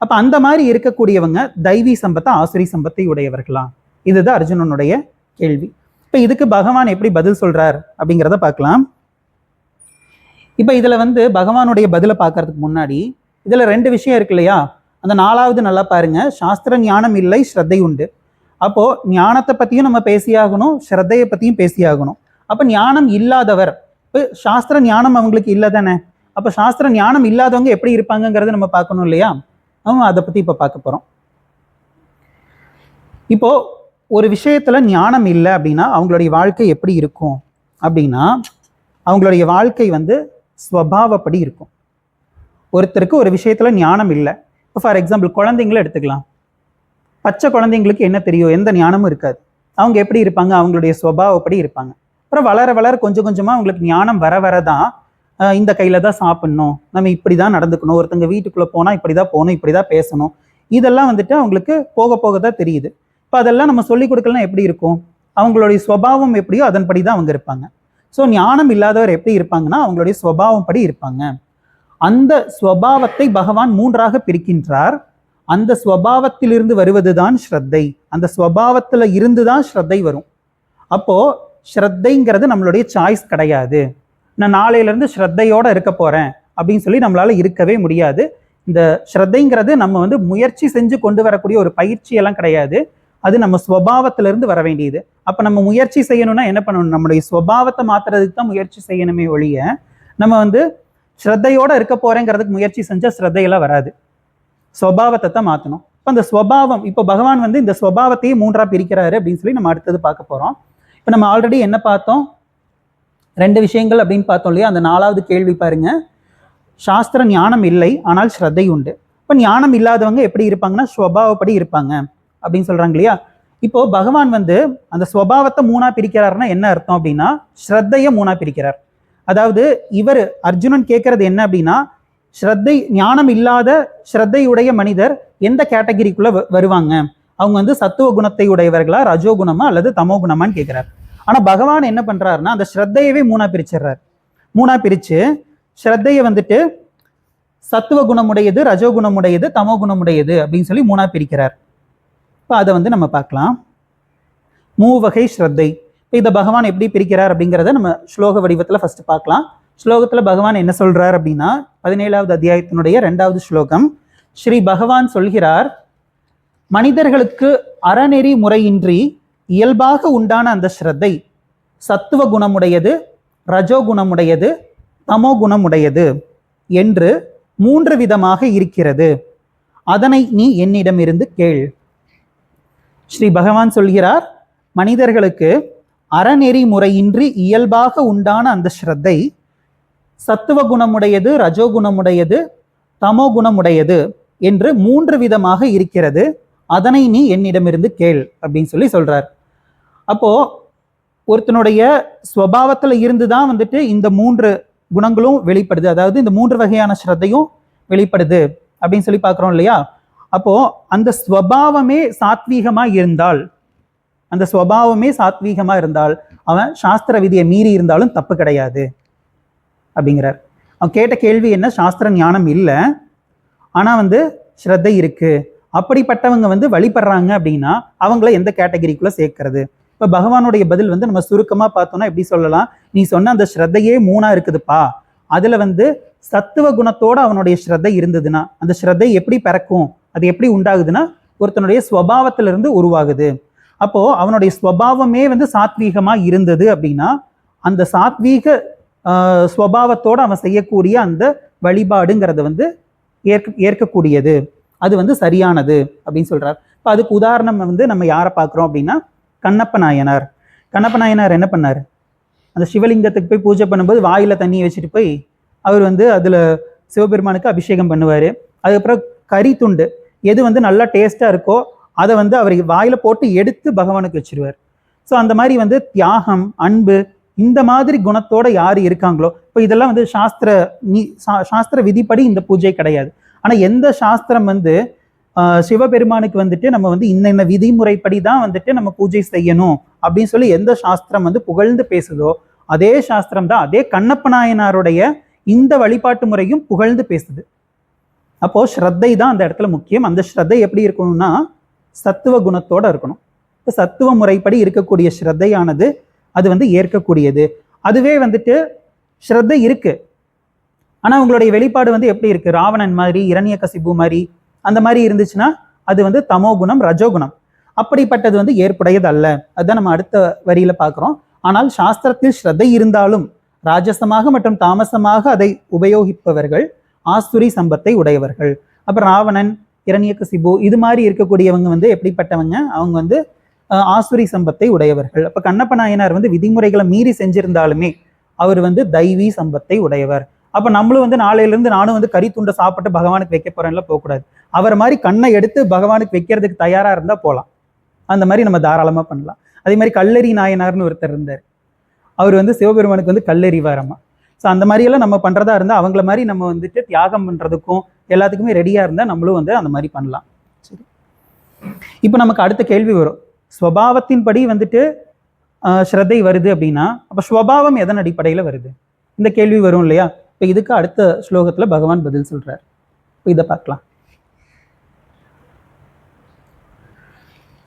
அப்ப அந்த மாதிரி இருக்கக்கூடியவங்க தெய்வீ சம்பத்தை ஆசுரி சம்பத்தை உடையவர்களா? இதுதான் அர்ஜுனனுடைய கேள்வி. இப்ப இதுக்கு பகவான் எப்படி பதில் சொல்றார் அப்படிங்கிறத பார்க்கலாம். இப்ப இதுல வந்து பகவானுடைய பதிலை பார்க்கறதுக்கு முன்னாடி இதுல ரெண்டு விஷயம் இருக்கு இல்லையா? அந்த நாலாவது நல்லா பாருங்க. சாஸ்திர ஞானம் இல்லை, ஸ்ரத்தை உண்டு. அப்போ ஞானத்தை பத்தியும் நம்ம பேசியாகணும், ஸ்ரத்தையை பத்தியும் பேசியாகணும். அப்ப ஞானம் இல்லாதவர், இப்போ சாஸ்திர ஞானம் அவங்களுக்கு இல்லை தானே? அப்ப சாஸ்திர ஞானம் இல்லாதவங்க எப்படி இருப்பாங்கங்கிறத நம்ம பார்க்கணும் இல்லையா? அதை பத்தி இப்ப பார்க்க போறோம். இப்போ ஒரு விஷயத்துல ஞானம் இல்லை அப்படின்னா அவங்களுடைய வாழ்க்கை எப்படி இருக்கும் அப்படின்னா, அவங்களுடைய வாழ்க்கை வந்து ஸ்வபாவப்படி இருக்கும். ஒருத்தருக்கு ஒரு விஷயத்துல ஞானம் இல்லை. இப்போ ஃபார் எக்ஸாம்பிள் குழந்தைங்களை எடுத்துக்கலாம். பச்சை குழந்தைங்களுக்கு என்ன தெரியும்? எந்த ஞானமும் இருக்காது. அவங்க எப்படி இருப்பாங்க? அவங்களுடைய ஸ்வபாவப்படி இருப்பாங்க. அப்புறம் வளர வளர கொஞ்சம் கொஞ்சமா அவங்களுக்கு ஞானம் வர வரதான் இந்த கையில தான் சாப்பிடணும், நம்ம இப்படிதான் நடந்துக்கணும், ஒருத்தங்க வீட்டுக்குள்ள போனா இப்படிதான் போகணும், இப்படிதான் பேசணும், இதெல்லாம் வந்துட்டு அவங்களுக்கு போக போக தான் தெரியுது. இப்போ அதெல்லாம் நம்ம சொல்லிக் கொடுக்கலாம். எப்படி இருக்கும்? அவங்களுடைய ஸ்வபாவம் எப்படியோ அதன்படி தான் அவங்க இருப்பாங்க. ஸோ ஞானம் இல்லாதவர் எப்படி இருப்பாங்கன்னா அவங்களுடைய ஸ்வபாவம் படி இருப்பாங்க. அந்த ஸ்வபாவத்தை பகவான் மூன்றாக பிரிக்கின்றார். அந்த ஸ்வபாவத்திலிருந்து வருவதுதான் ஸ்ரத்தை. அந்த ஸ்வபாவத்துல இருந்துதான் ஸ்ரத்தை வரும். அப்போ ஸ்ரத்தைங்கிறது நம்மளுடைய சாய்ஸ் கிடையாது. நான் நாளையில இருந்து ஸ்ரத்தையோட இருக்க போறேன் அப்படின்னு சொல்லி நம்மளால இருக்கவே முடியாது. இந்த ஸ்ரத்தைங்கிறது நம்ம வந்து முயற்சி செஞ்சு கொண்டு வரக்கூடிய ஒரு பயிற்சி எல்லாம் கிடையாது. அது நம்ம ஸ்வபாவத்திலிருந்து வர வேண்டியது. அப்ப நம்ம முயற்சி செய்யணும்னா என்ன பண்ணணும்? நம்மளுடைய ஸ்வபாவத்தை மாத்துறதுக்கு தான் முயற்சி செய்யணுமே ஒழிய நம்ம வந்து ஸ்ரத்தையோட இருக்க போறேங்கிறதுக்கு முயற்சி செஞ்சா ஸ்ரத்தையெல்லாம் வராது. ஸ்வபாவத்தை தான் மாற்றணும். இப்போ அந்த ஸ்வபாவம், இப்போ பகவான் வந்து இந்த ஸ்வபாவத்தையே மூன்றா பிரிக்கிறாரு அப்படின்னு சொல்லி நம்ம அடுத்தது பார்க்க போறோம். இப்போ நம்ம ஆல்ரெடி என்ன பார்த்தோம்? ரெண்டு விஷயங்கள் அப்படின்னு பார்த்தோம் இல்லையா? அந்த நாலாவது கேள்வி பாருங்க. சாஸ்திர ஞானம் இல்லை ஆனால் ஸ்ரத்தை உண்டு. இப்போ ஞானம் இல்லாதவங்க எப்படி இருப்பாங்கன்னா ஸ்வபாவப்படி இருப்பாங்க அப்படின்னு சொல்றாங்க இல்லையா? இப்போ பகவான் வந்து அந்த ஸ்வபாவத்தை மூணா பிரிக்கிறாருன்னா என்ன அர்த்தம் அப்படின்னா ஸ்ரத்தையை மூணா பிரிக்கிறார். அதாவது இவர் அர்ஜுனன் கேட்கறது என்ன அப்படின்னா, ஸ்ரத்தை ஞானம் இல்லாத ஸ்ரத்தையுடைய மனிதர் எந்த கேட்டகிரிக்குள்ள வருவாங்க? அவங்க வந்து சத்துவ குணத்தை உடையவர்களா, ரஜோ குணமா அல்லது தமோ குணமான்னு கேட்கிறார். ஆனா பகவான் என்ன பண்றாருன்னா அந்த ஸ்ரத்தையவே மூணா பிரிச்சிடுறார். மூணா பிரிச்சு ஸ்ரத்தையை வந்துட்டு சத்துவ குணமுடையது, ரஜோ குணமுடையது, தமோ குணமுடையது அப்படின்னு சொல்லி மூணா பிரிக்கிறார். இப்போ அதை வந்து நம்ம பார்க்கலாம். மூவகை ஸ்ரத்தை. இப்போ இதை பகவான் எப்படி பிரிக்கிறார் அப்படிங்கிறத நம்ம ஸ்லோக வடிவத்தில் ஃபர்ஸ்ட் பார்க்கலாம். ஸ்லோகத்தில் பகவான் என்ன சொல்றார் அப்படின்னா 17வது அத்தியாயத்தினுடைய 2வது ஸ்லோகம். ஸ்ரீ பகவான் சொல்கிறார், மனிதர்களுக்கு அறநெறி முறையின்றி இயல்பாக உண்டான அந்த ஸ்ரத்தை சத்துவ குணமுடையது, ரஜோ குணமுடையது, தமோ குணமுடையது என்று 3 விதமாக இருக்கிறது. அதனை நீ என்னிடமிருந்து கேள். ஸ்ரீ பகவான் சொல்கிறார், மனிதர்களுக்கு அறநெறி முறையின்றி இயல்பாக உண்டான அந்த ஸ்ரத்தை சத்துவ குணமுடையது, ரஜோ குணமுடையது, தமோ குணமுடையது என்று 3 விதமாக இருக்கிறது. அதனை நீ என்னிடமிருந்து கேள் அப்படின்னு சொல்லி சொல்றார். அப்போ ஒருத்தனுடைய ஸ்வபாவத்துல இருந்துதான் வந்துட்டு இந்த 3 குணங்களும் வெளிப்படுது. அதாவது இந்த 3 வகையான ஸ்ரத்தையும் வெளிப்படுது அப்படின்னு சொல்லி பார்க்கிறோம் இல்லையா? அப்போ அந்த ஸ்வபாவமே சாத்வீகமா இருந்தால், அந்த ஸ்வபாவமே சாத்வீகமா இருந்தால் அவன் சாஸ்திர விதியை மீறி இருந்தாலும் தப்பு கிடையாது அப்படிங்கிறார். அவன் கேட்ட கேள்வி என்ன? சாஸ்திர ஞானம் இல்லை, ஆனா வந்து ஸ்ரத்தை இருக்கு, அப்படிப்பட்டவங்க வந்து வழிபடுறாங்க அப்படின்னா அவங்கள எந்த கேட்டகரிக்குள்ள சேர்க்கிறது? இப்ப பகவானுடைய பதில் வந்து நம்ம சுருக்கமா பார்த்தோம்னா எப்படி சொல்லலாம்? நீ சொன்ன அந்த ஸ்ரத்தையே 3 இருக்குதுப்பா, அதுல வந்து சத்துவ குணத்தோட அவனுடைய ஸ்ரத்தை இருந்ததுன்னா அந்த ஸ்ரத்தை எப்படி பிறக்கும், அது எப்படி உண்டாகுதுன்னா ஒருத்தனுடைய ஸ்வபாவத்திலிருந்து உருவாகுது. அப்போ அவனுடைய ஸ்வபாவமே வந்து சாத்வீகமா இருந்தது அப்படின்னா அந்த சாத்வீக ஸ்வபாவத்தோட அவன் செய்யக்கூடிய அந்த வழிபாடுங்கிறது வந்து ஏற்கக்கூடியது, அது வந்து சரியானது அப்படின்னு சொல்றார். இப்போ அதுக்கு உதாரணம் வந்து நம்ம யாரை பார்க்குறோம் அப்படின்னா கண்ணப்ப நாயனார். கண்ணப்ப நாயனார் என்ன பண்ணார், அந்த சிவலிங்கத்துக்கு போய் பூஜை பண்ணும்போது வாயில தண்ணியை வச்சுட்டு போய் அவர் வந்து அதில் சிவபெருமானுக்கு அபிஷேகம் பண்ணுவார். அதுக்கப்புறம் கறி துண்டு எது வந்து நல்லா டேஸ்ட்டாக இருக்கோ அதை வந்து அவர் வாயில போட்டு எடுத்து பகவானுக்கு வச்சிருவார். ஸோ அந்த மாதிரி வந்து தியாகம், அன்பு, இந்த மாதிரி குணத்தோட யார் இருக்காங்களோ, இப்போ இதெல்லாம் வந்து சாஸ்திர விதிப்படி இந்த பூஜை கிடையாது. ஆனால் எந்த சாஸ்திரம் வந்து சிவபெருமானுக்கு வந்துட்டு நம்ம வந்து இந்த விதிமுறைப்படி தான் வந்துட்டு நம்ம பூஜை செய்யணும் அப்படின்னு சொல்லி எந்த சாஸ்திரம் வந்து புகழ்ந்து பேசுதோ அதே சாஸ்திரம் தான், அதே கண்ணப்ப நாயனாருடைய இந்த வழிபாட்டு முறையும் புகழ்ந்து பேசுது. அப்போ ஸ்ரத்தை தான் அந்த இடத்துல முக்கியம். அந்த ஸ்ரத்தை எப்படி இருக்கணும்னா சத்துவ குணத்தோட இருக்கணும். இப்போ சத்துவ முறைப்படி இருக்கக்கூடிய ஸ்ரத்தையானது அது வந்து ஏற்கக்கூடியது. அதுவே வந்துட்டு ஸ்ரத்தை இருக்கு, ஆனால் உங்களுடைய வெளிப்பாடு வந்து எப்படி இருக்கு, ராவணன் மாதிரி, இரண்யகசிபு மாதிரி அந்த மாதிரி இருந்துச்சுன்னா அது வந்து தமோ குணம், ரஜோகுணம். அப்படிப்பட்டது வந்து ஏற்புடையது அல்ல. அதுதான் நம்ம அடுத்த வரியில பார்க்குறோம். ஆனால் சாஸ்திரத்தில் ஸ்ரத்தை இருந்தாலும் ராஜசமாக மற்றும் தாமசமாக அதை உபயோகிப்பவர்கள் ஆசுரி சம்பத்தை உடையவர்கள். அப்புறம் ராவணன், இரண்யகசிபு இது மாதிரி இருக்கக்கூடியவங்க வந்து எப்படிப்பட்டவங்க, அவங்க வந்து ஆசுரி சம்பத்தை உடையவர்கள். அப்போ கண்ணப்ப நாயனார் வந்து விதிமுறைகளை மீறி செஞ்சிருந்தாலுமே அவர் வந்து தெய்வீ சம்பத்தை உடையவர். அப்போ நம்மளும் வந்து நாளையிலிருந்து நானும் வந்து கறி துண்டை சாப்பிட்டு பகவானுக்கு வைக்க போறேன்ல போகக்கூடாது. அவர் மாதிரி கண்ணை எடுத்து பகவானுக்கு வைக்கிறதுக்கு தயாரா இருந்தால் போகலாம். அந்த மாதிரி நம்ம தாராளமாக பண்ணலாம். அதே மாதிரி கல்லறி நாயனார்னு ஒருத்தர் இருந்தார். அவர் வந்து சிவபெருமானுக்கு வந்து கல்லறிவாரம்மா. ஸோ அந்த மாதிரியெல்லாம் நம்ம பண்ணுறதா இருந்தால் அவங்கள மாதிரி நம்ம வந்துட்டு தியாகம் பண்ணுறதுக்கும் எல்லாத்துக்குமே ரெடியாக இருந்தால் நம்மளும் வந்து அந்த மாதிரி பண்ணலாம். சரி, இப்போ நமக்கு அடுத்த கேள்வி வரும், ஸ்வபாவத்தின்படி வந்துட்டு ஸ்ரத்தை வருது அப்படின்னா அப்போ ஸ்வபாவம் எதன் அடிப்படையில் வருது, இந்த கேள்வி வரும் இல்லையா? இப்போ இதுக்கு அடுத்த ஸ்லோகத்தில் பகவான் பதில் சொல்றார். இப்போ இதை பார்க்கலாம்.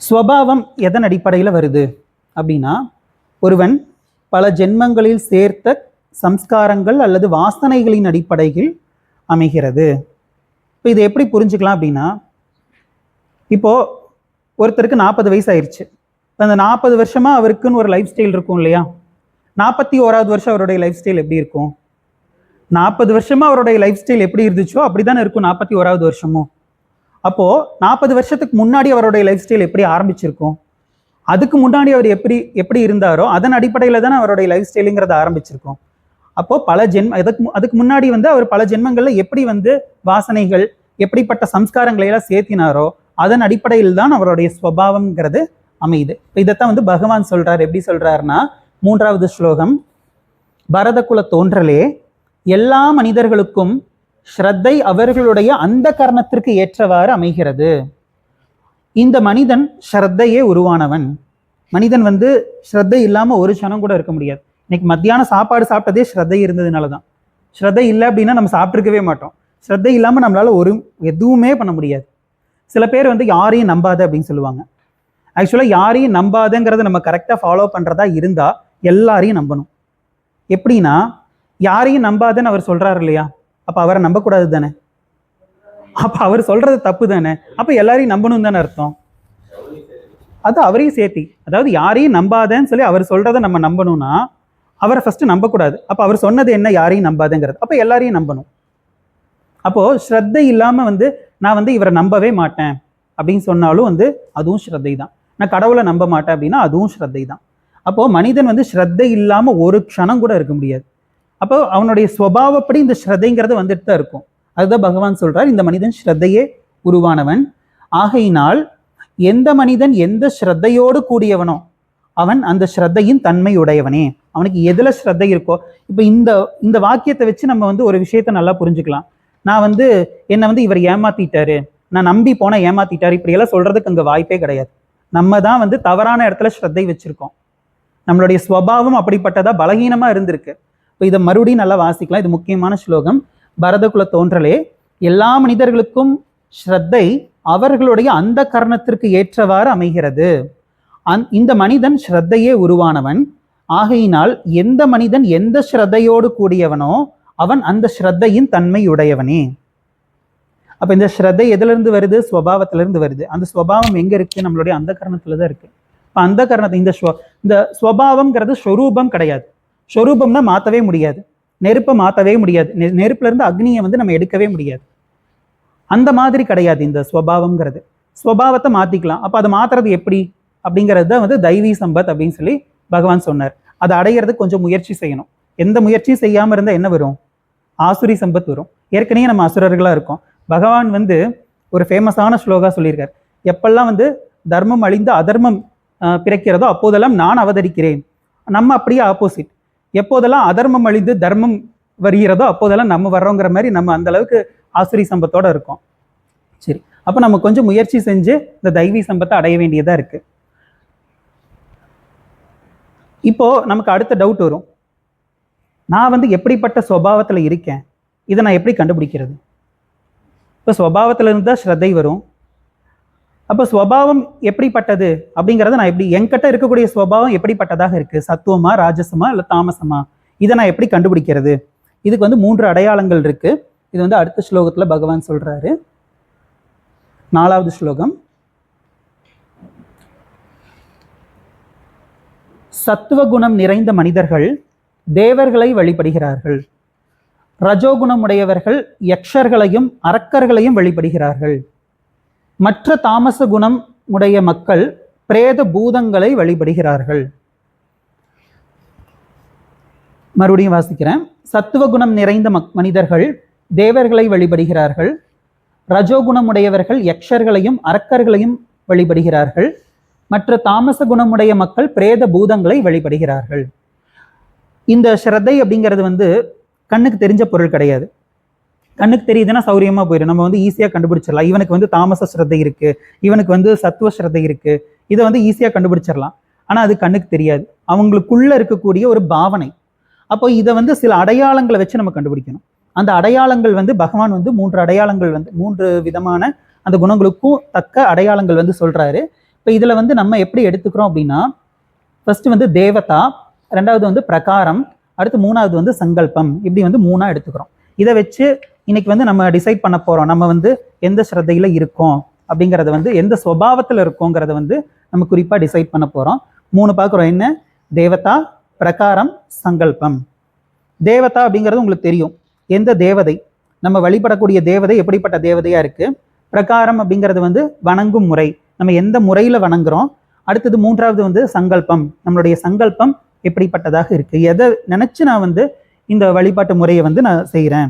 ஸ்வபாவம் எதன் அடிப்படையில் வருது அப்படின்னா ஒருவன் பல ஜென்மங்களில் சேர்த்த சம்ஸ்காரங்கள் அல்லது வாசனைகளின் அடிப்படையில் அமைகிறது. இப்போ இதை எப்படி புரிஞ்சுக்கலாம் அப்படின்னா, இப்போ ஒருத்தருக்கு 40 வயசு ஆயிடுச்சு. அந்த 40 வருஷமா அவருக்குன்னு ஒரு லைஃப் ஸ்டைல் இருக்கும் இல்லையா? 41வது வருஷம் அவருடைய லைஃப் ஸ்டைல் எப்படி இருக்கும்? 40 வருஷமா அவருடைய லைஃப் ஸ்டைல் எப்படி இருந்துச்சோ அப்படித்தானே இருக்கும் 41வது வருஷமும். அப்போ 40 வருஷத்துக்கு முன்னாடி அவருடைய லைஃப் ஸ்டைல் எப்படி ஆரம்பிச்சிருக்கும், அதுக்கு முன்னாடி அவர் எப்படி இருந்தாரோ அதன் அடிப்படையில் தானே அவருடைய லைஃப் ஸ்டைலுங்கிறத ஆரம்பிச்சிருக்கும். அப்போ பல அதுக்கு முன்னாடி வந்து அவர் பல ஜென்மங்கள்ல எப்படி வந்து வாசனைகள், எப்படிப்பட்ட சம்ஸ்காரங்களை எல்லாம் சேர்த்தினாரோ அதன் அடிப்படையில் தான் அவருடைய ஸ்வபாவம்ங்கிறது அமையுது. இதைத்தான் வந்து பகவான் சொல்றாரு. எப்படி சொல்றாருன்னா 3வது ஸ்லோகம், பரத குல தோன்றலே எல்லா மனிதர்களுக்கும் ஸ்ரத்தை அவர்களுடைய அந்த கரணத்திற்கு ஏற்றவாறு அமைகிறது. இந்த மனிதன் ஸ்ரத்தையே உருவானவன். மனிதன் வந்து ஸ்ரத்தை இல்லாம ஒரு க்ஷணம் கூட இருக்க முடியாது. இன்னைக்கு மத்தியானம் சாப்பாடு சாப்பிட்டதே ஸ்ரத்தை இருந்ததுனால தான். ஸ்ரத்தை இல்லை அப்படின்னா நம்ம சாப்பிட்ருக்கவே மாட்டோம். ஸ்ரத்தை இல்லாமல் நம்மளால எதுவுமே பண்ண முடியாது. சில பேர் வந்து யாரையும் நம்பாத அப்படின்னு சொல்லுவாங்க. ஆக்சுவலாக யாரையும் நம்பாதங்கிறத நம்ம கரெக்டாக ஃபாலோ பண்ணுறதா இருந்தால் எல்லாரையும் நம்பணும். எப்படின்னா, யாரையும் நம்பாதன்னு அவர் சொல்கிறாரு இல்லையா, அப்போ அவரை நம்பக்கூடாது தானே? அப்போ அவர் சொல்கிறது தப்பு தானே? அப்போ எல்லாரையும் நம்பணும் தானே அர்த்தம்? அது அவரையும் சேர்த்தி, அதாவது யாரையும் நம்பாதன்னு சொல்லி அவர் சொல்கிறத நம்ம நம்பணும்னா அவரை ஃபஸ்ட்டு நம்பக்கூடாது. அப்போ அவர் சொன்னது என்ன, யாரையும் நம்பாதங்கிறது. அப்போ எல்லாரையும் நம்பணும். அப்போது ஸ்ரத்தை இல்லாமல் வந்து நான் வந்து இவரை நம்பவே மாட்டேன் அப்படின்னு சொன்னாலும் வந்து அதுவும் ஸ்ரத்தை தான். நான் கடவுளை நம்ப மாட்டேன் அப்படின்னா அதுவும் ஸ்ரத்தை தான். அப்போது மனிதன் வந்து ஸ்ரத்தை இல்லாமல் ஒரு க்ஷணம் கூட இருக்க முடியாது. அப்போ அவனுடைய ஸ்வபாவப்படி இந்த ஸ்ரத்தைங்கிறது வந்துட்டு தான் இருக்கும். அதுதான் பகவான் சொல்றார், இந்த மனிதன் ஸ்ரத்தையே உருவானவன். ஆகையினால் எந்த மனிதன் எந்த ஸ்ரத்தையோடு கூடியவனோ அவன் அந்த ஸ்ரத்தையின் தன்மை உடையவனே. அவனுக்கு எதுல ஸ்ரத்தை இருக்கோ, இப்போ இந்த வாக்கியத்தை வச்சு நம்ம வந்து ஒரு விஷயத்த நல்லா புரிஞ்சுக்கலாம். நான் வந்து என்னை வந்து இவர் ஏமாத்திட்டாரு, நான் நம்பி போன ஏமாத்திட்டாரு, இப்படியெல்லாம் சொல்றதுக்கு அங்கே வாய்ப்பே கிடையாது. நம்ம தான் வந்து தவறான இடத்துல ஸ்ரத்தை வச்சிருக்கோம். நம்மளுடைய ஸ்வபாவம் அப்படிப்பட்டதா பலகீனமா இருந்திருக்கு. இப்போ இதை மறுபடியும் நல்லா வாசிக்கலாம். இது முக்கியமான ஸ்லோகம். பரதகுல தோன்றலே எல்லா மனிதர்களுக்கும் ஸ்ரத்தை அவர்களுடைய அந்த கரணத்திற்கு ஏற்றவாறு அமைகிறது. இந்த மனிதன் ஸ்ரத்தையே உருவானவன். ஆகையினால் எந்த மனிதன் எந்த ஸ்ரத்தையோடு கூடியவனோ அவன் அந்த ஸ்ரத்தையின் தன்மை உடையவனே. அப்ப இந்த ஸ்ரத்தை எதுல இருந்து வருது? ஸ்வபாவத்துல இருந்து வருது. அந்த ஸ்வபாவம் எங்க இருக்கு? நம்மளுடைய அந்த கரணத்துலதான் இருக்கு. இப்ப அந்த கரணத்தை இந்த ஸ்வபாவம்ங்கிறது ஸ்வரூபம் கிடையாது. ஸ்வரூபம்னா மாத்தவே முடியாது, நெருப்பை மாத்தவே முடியாது, நெருப்புல இருந்து அக்னியை வந்து நம்ம எடுக்கவே முடியாது. அந்த மாதிரி கிடையாது இந்த ஸ்வபாவம்ங்கிறது. ஸ்வபாவத்தை மாத்திக்கலாம். அப்ப அதை மாத்துறது எப்படி அப்படிங்கிறது தான் வந்து தெய்வீ சம்பத் அப்படின்னு சொல்லி பகவான் சொன்னார். அதை அடையிறதுக்கு கொஞ்சம் முயற்சி செய்யணும். எந்த முயற்சியும் செய்யாம இருந்தா என்ன வரும்? ஆசுரி சம்பத் வரும். ஏற்கனவே நம்ம அசுரர்களா இருக்கோம். பகவான் வந்து ஒரு ஃபேமஸான ஸ்லோகா சொல்லியிருக்கார். எப்பெல்லாம் வந்து தர்மம் அழிந்து அதர்மம் பிறக்கிறதோ அப்போதெல்லாம் நான் அவதரிக்கிறேன். நம்ம அப்படியே ஆப்போசிட். எப்போதெல்லாம் அதர்மம் அழிந்து தர்மம் வருகிறதோ அப்போதெல்லாம் நம்ம வர்றோங்கிற மாதிரி நம்ம அந்த அளவுக்கு ஆசுரி சம்பத்தோட இருக்கோம். சரி, அப்ப நம்ம கொஞ்சம் முயற்சி செஞ்சு இந்த தெய்வீ சம்பத்தை அடைய வேண்டியதா இருக்கு. இப்போ நமக்கு அடுத்த டவுட் வரும், நான் வந்து எப்படிப்பட்ட சுபாவத்துல இருக்கேன், இதை நான் எப்படி கண்டுபிடிக்கிறது? இப்போ ஸ்வபாவத்துல இருந்து தான் ஸ்ரத்தை வரும். அப்போ ஸ்வபாவம் எப்படிப்பட்டது அப்படிங்கிறத நான் எப்படி, என்கிட்ட இருக்கக்கூடிய ஸ்வபாவம் எப்படிப்பட்டதாக இருக்கு, சத்துவமா ராஜசமா இல்லை தாமசமா, இதை நான் எப்படி கண்டுபிடிக்கிறது? இதுக்கு வந்து 3 அடையாளங்கள் இருக்கு. இது வந்து அடுத்த ஸ்லோகத்துல பகவான் சொல்றாரு. 4வது ஸ்லோகம். சத்துவகுணம் நிறைந்த மனிதர்கள் தேவர்களை வழிபடுகிறார்கள். ரஜோகுணம் உடையவர்கள் யக்ஷர்களையும் அரக்கர்களையும் வழிபடுகிறார்கள். மற்ற தாமச குணம் உடைய மக்கள் பிரேத பூதங்களை வழிபடுகிறார்கள். மறுபடியும் வாசிக்கிறேன். சத்துவகுணம் நிறைந்த மனிதர்கள் தேவர்களை வழிபடுகிறார்கள். ரஜோகுணம் உடையவர்கள் யக்ஷர்களையும் அரக்கர்களையும் வழிபடுகிறார்கள். மற்ற தாமச குணமுடைய மக்கள் பிரேத பூதங்களை வழிபடுகிறார்கள். இந்த ஸ்ரத்தை அப்படிங்கிறது வந்து கண்ணுக்கு தெரிஞ்ச பொருள் கிடையாது. கண்ணுக்கு தெரியுதுன்னா சௌரியமா போயிடும், நம்ம வந்து ஈஸியா கண்டுபிடிச்சிடலாம். இவனுக்கு வந்து தாமச ஸ்ரத்தை இருக்கு, இவனுக்கு வந்து சத்துவ ஸ்ரத்தை இருக்கு, இதை வந்து ஈஸியா கண்டுபிடிச்சிடலாம். ஆனா அது கண்ணுக்கு தெரியாது, அவங்களுக்குள்ள இருக்கக்கூடிய ஒரு பாவனை. அப்போ இதை வந்து சில அடையாளங்களை வச்சு நம்ம கண்டுபிடிக்கணும். அந்த அடையாளங்கள் வந்து பகவான் வந்து 3 அடையாளங்கள் வந்து 3 விதமான அந்த குணங்களுக்கும் தக்க அடையாளங்கள் வந்து சொல்றாரு. இப்போ இதுல வந்து நம்ம எப்படி எடுத்துக்கிறோம் அப்படின்னா, ஃபர்ஸ்ட் வந்து தேவதா, 2வது வந்து பிரகாரம், அடுத்து 3வது வந்து சங்கல்பம். இப்படி வந்து 3ஆ எடுத்துக்கிறோம். இதை வச்சு இன்னைக்கு வந்து நம்ம டிசைட் பண்ண போறோம், நம்ம வந்து எந்த ஸ்ரத்தையில இருக்கோம் அப்படிங்கிறத வந்து, எந்த சுபாவத்துல இருக்கோங்கிறத வந்து நம்ம குறிப்பா டிசைட் பண்ண போறோம். 3 பார்க்குறோம். என்ன? தேவதா, பிரகாரம், சங்கல்பம். தேவதா அப்படிங்கிறது உங்களுக்கு தெரியும், எந்த தேவதை, நம்ம வழிபடக்கூடிய தேவதை எப்படிப்பட்ட தேவதையா இருக்கு. பிரகாரம் அப்படிங்கிறது வந்து வணங்கும் முறை, நம்ம எந்த முறையில வணங்குறோம். அடுத்தது 3வது வந்து சங்கல்பம், நம்மளுடைய சங்கல்பம் எப்படிப்பட்டதாக இருக்கு, எதை நினைச்சு நான் வந்து இந்த வழிபாட்டு முறையை வந்து நான் செய்கிறேன்.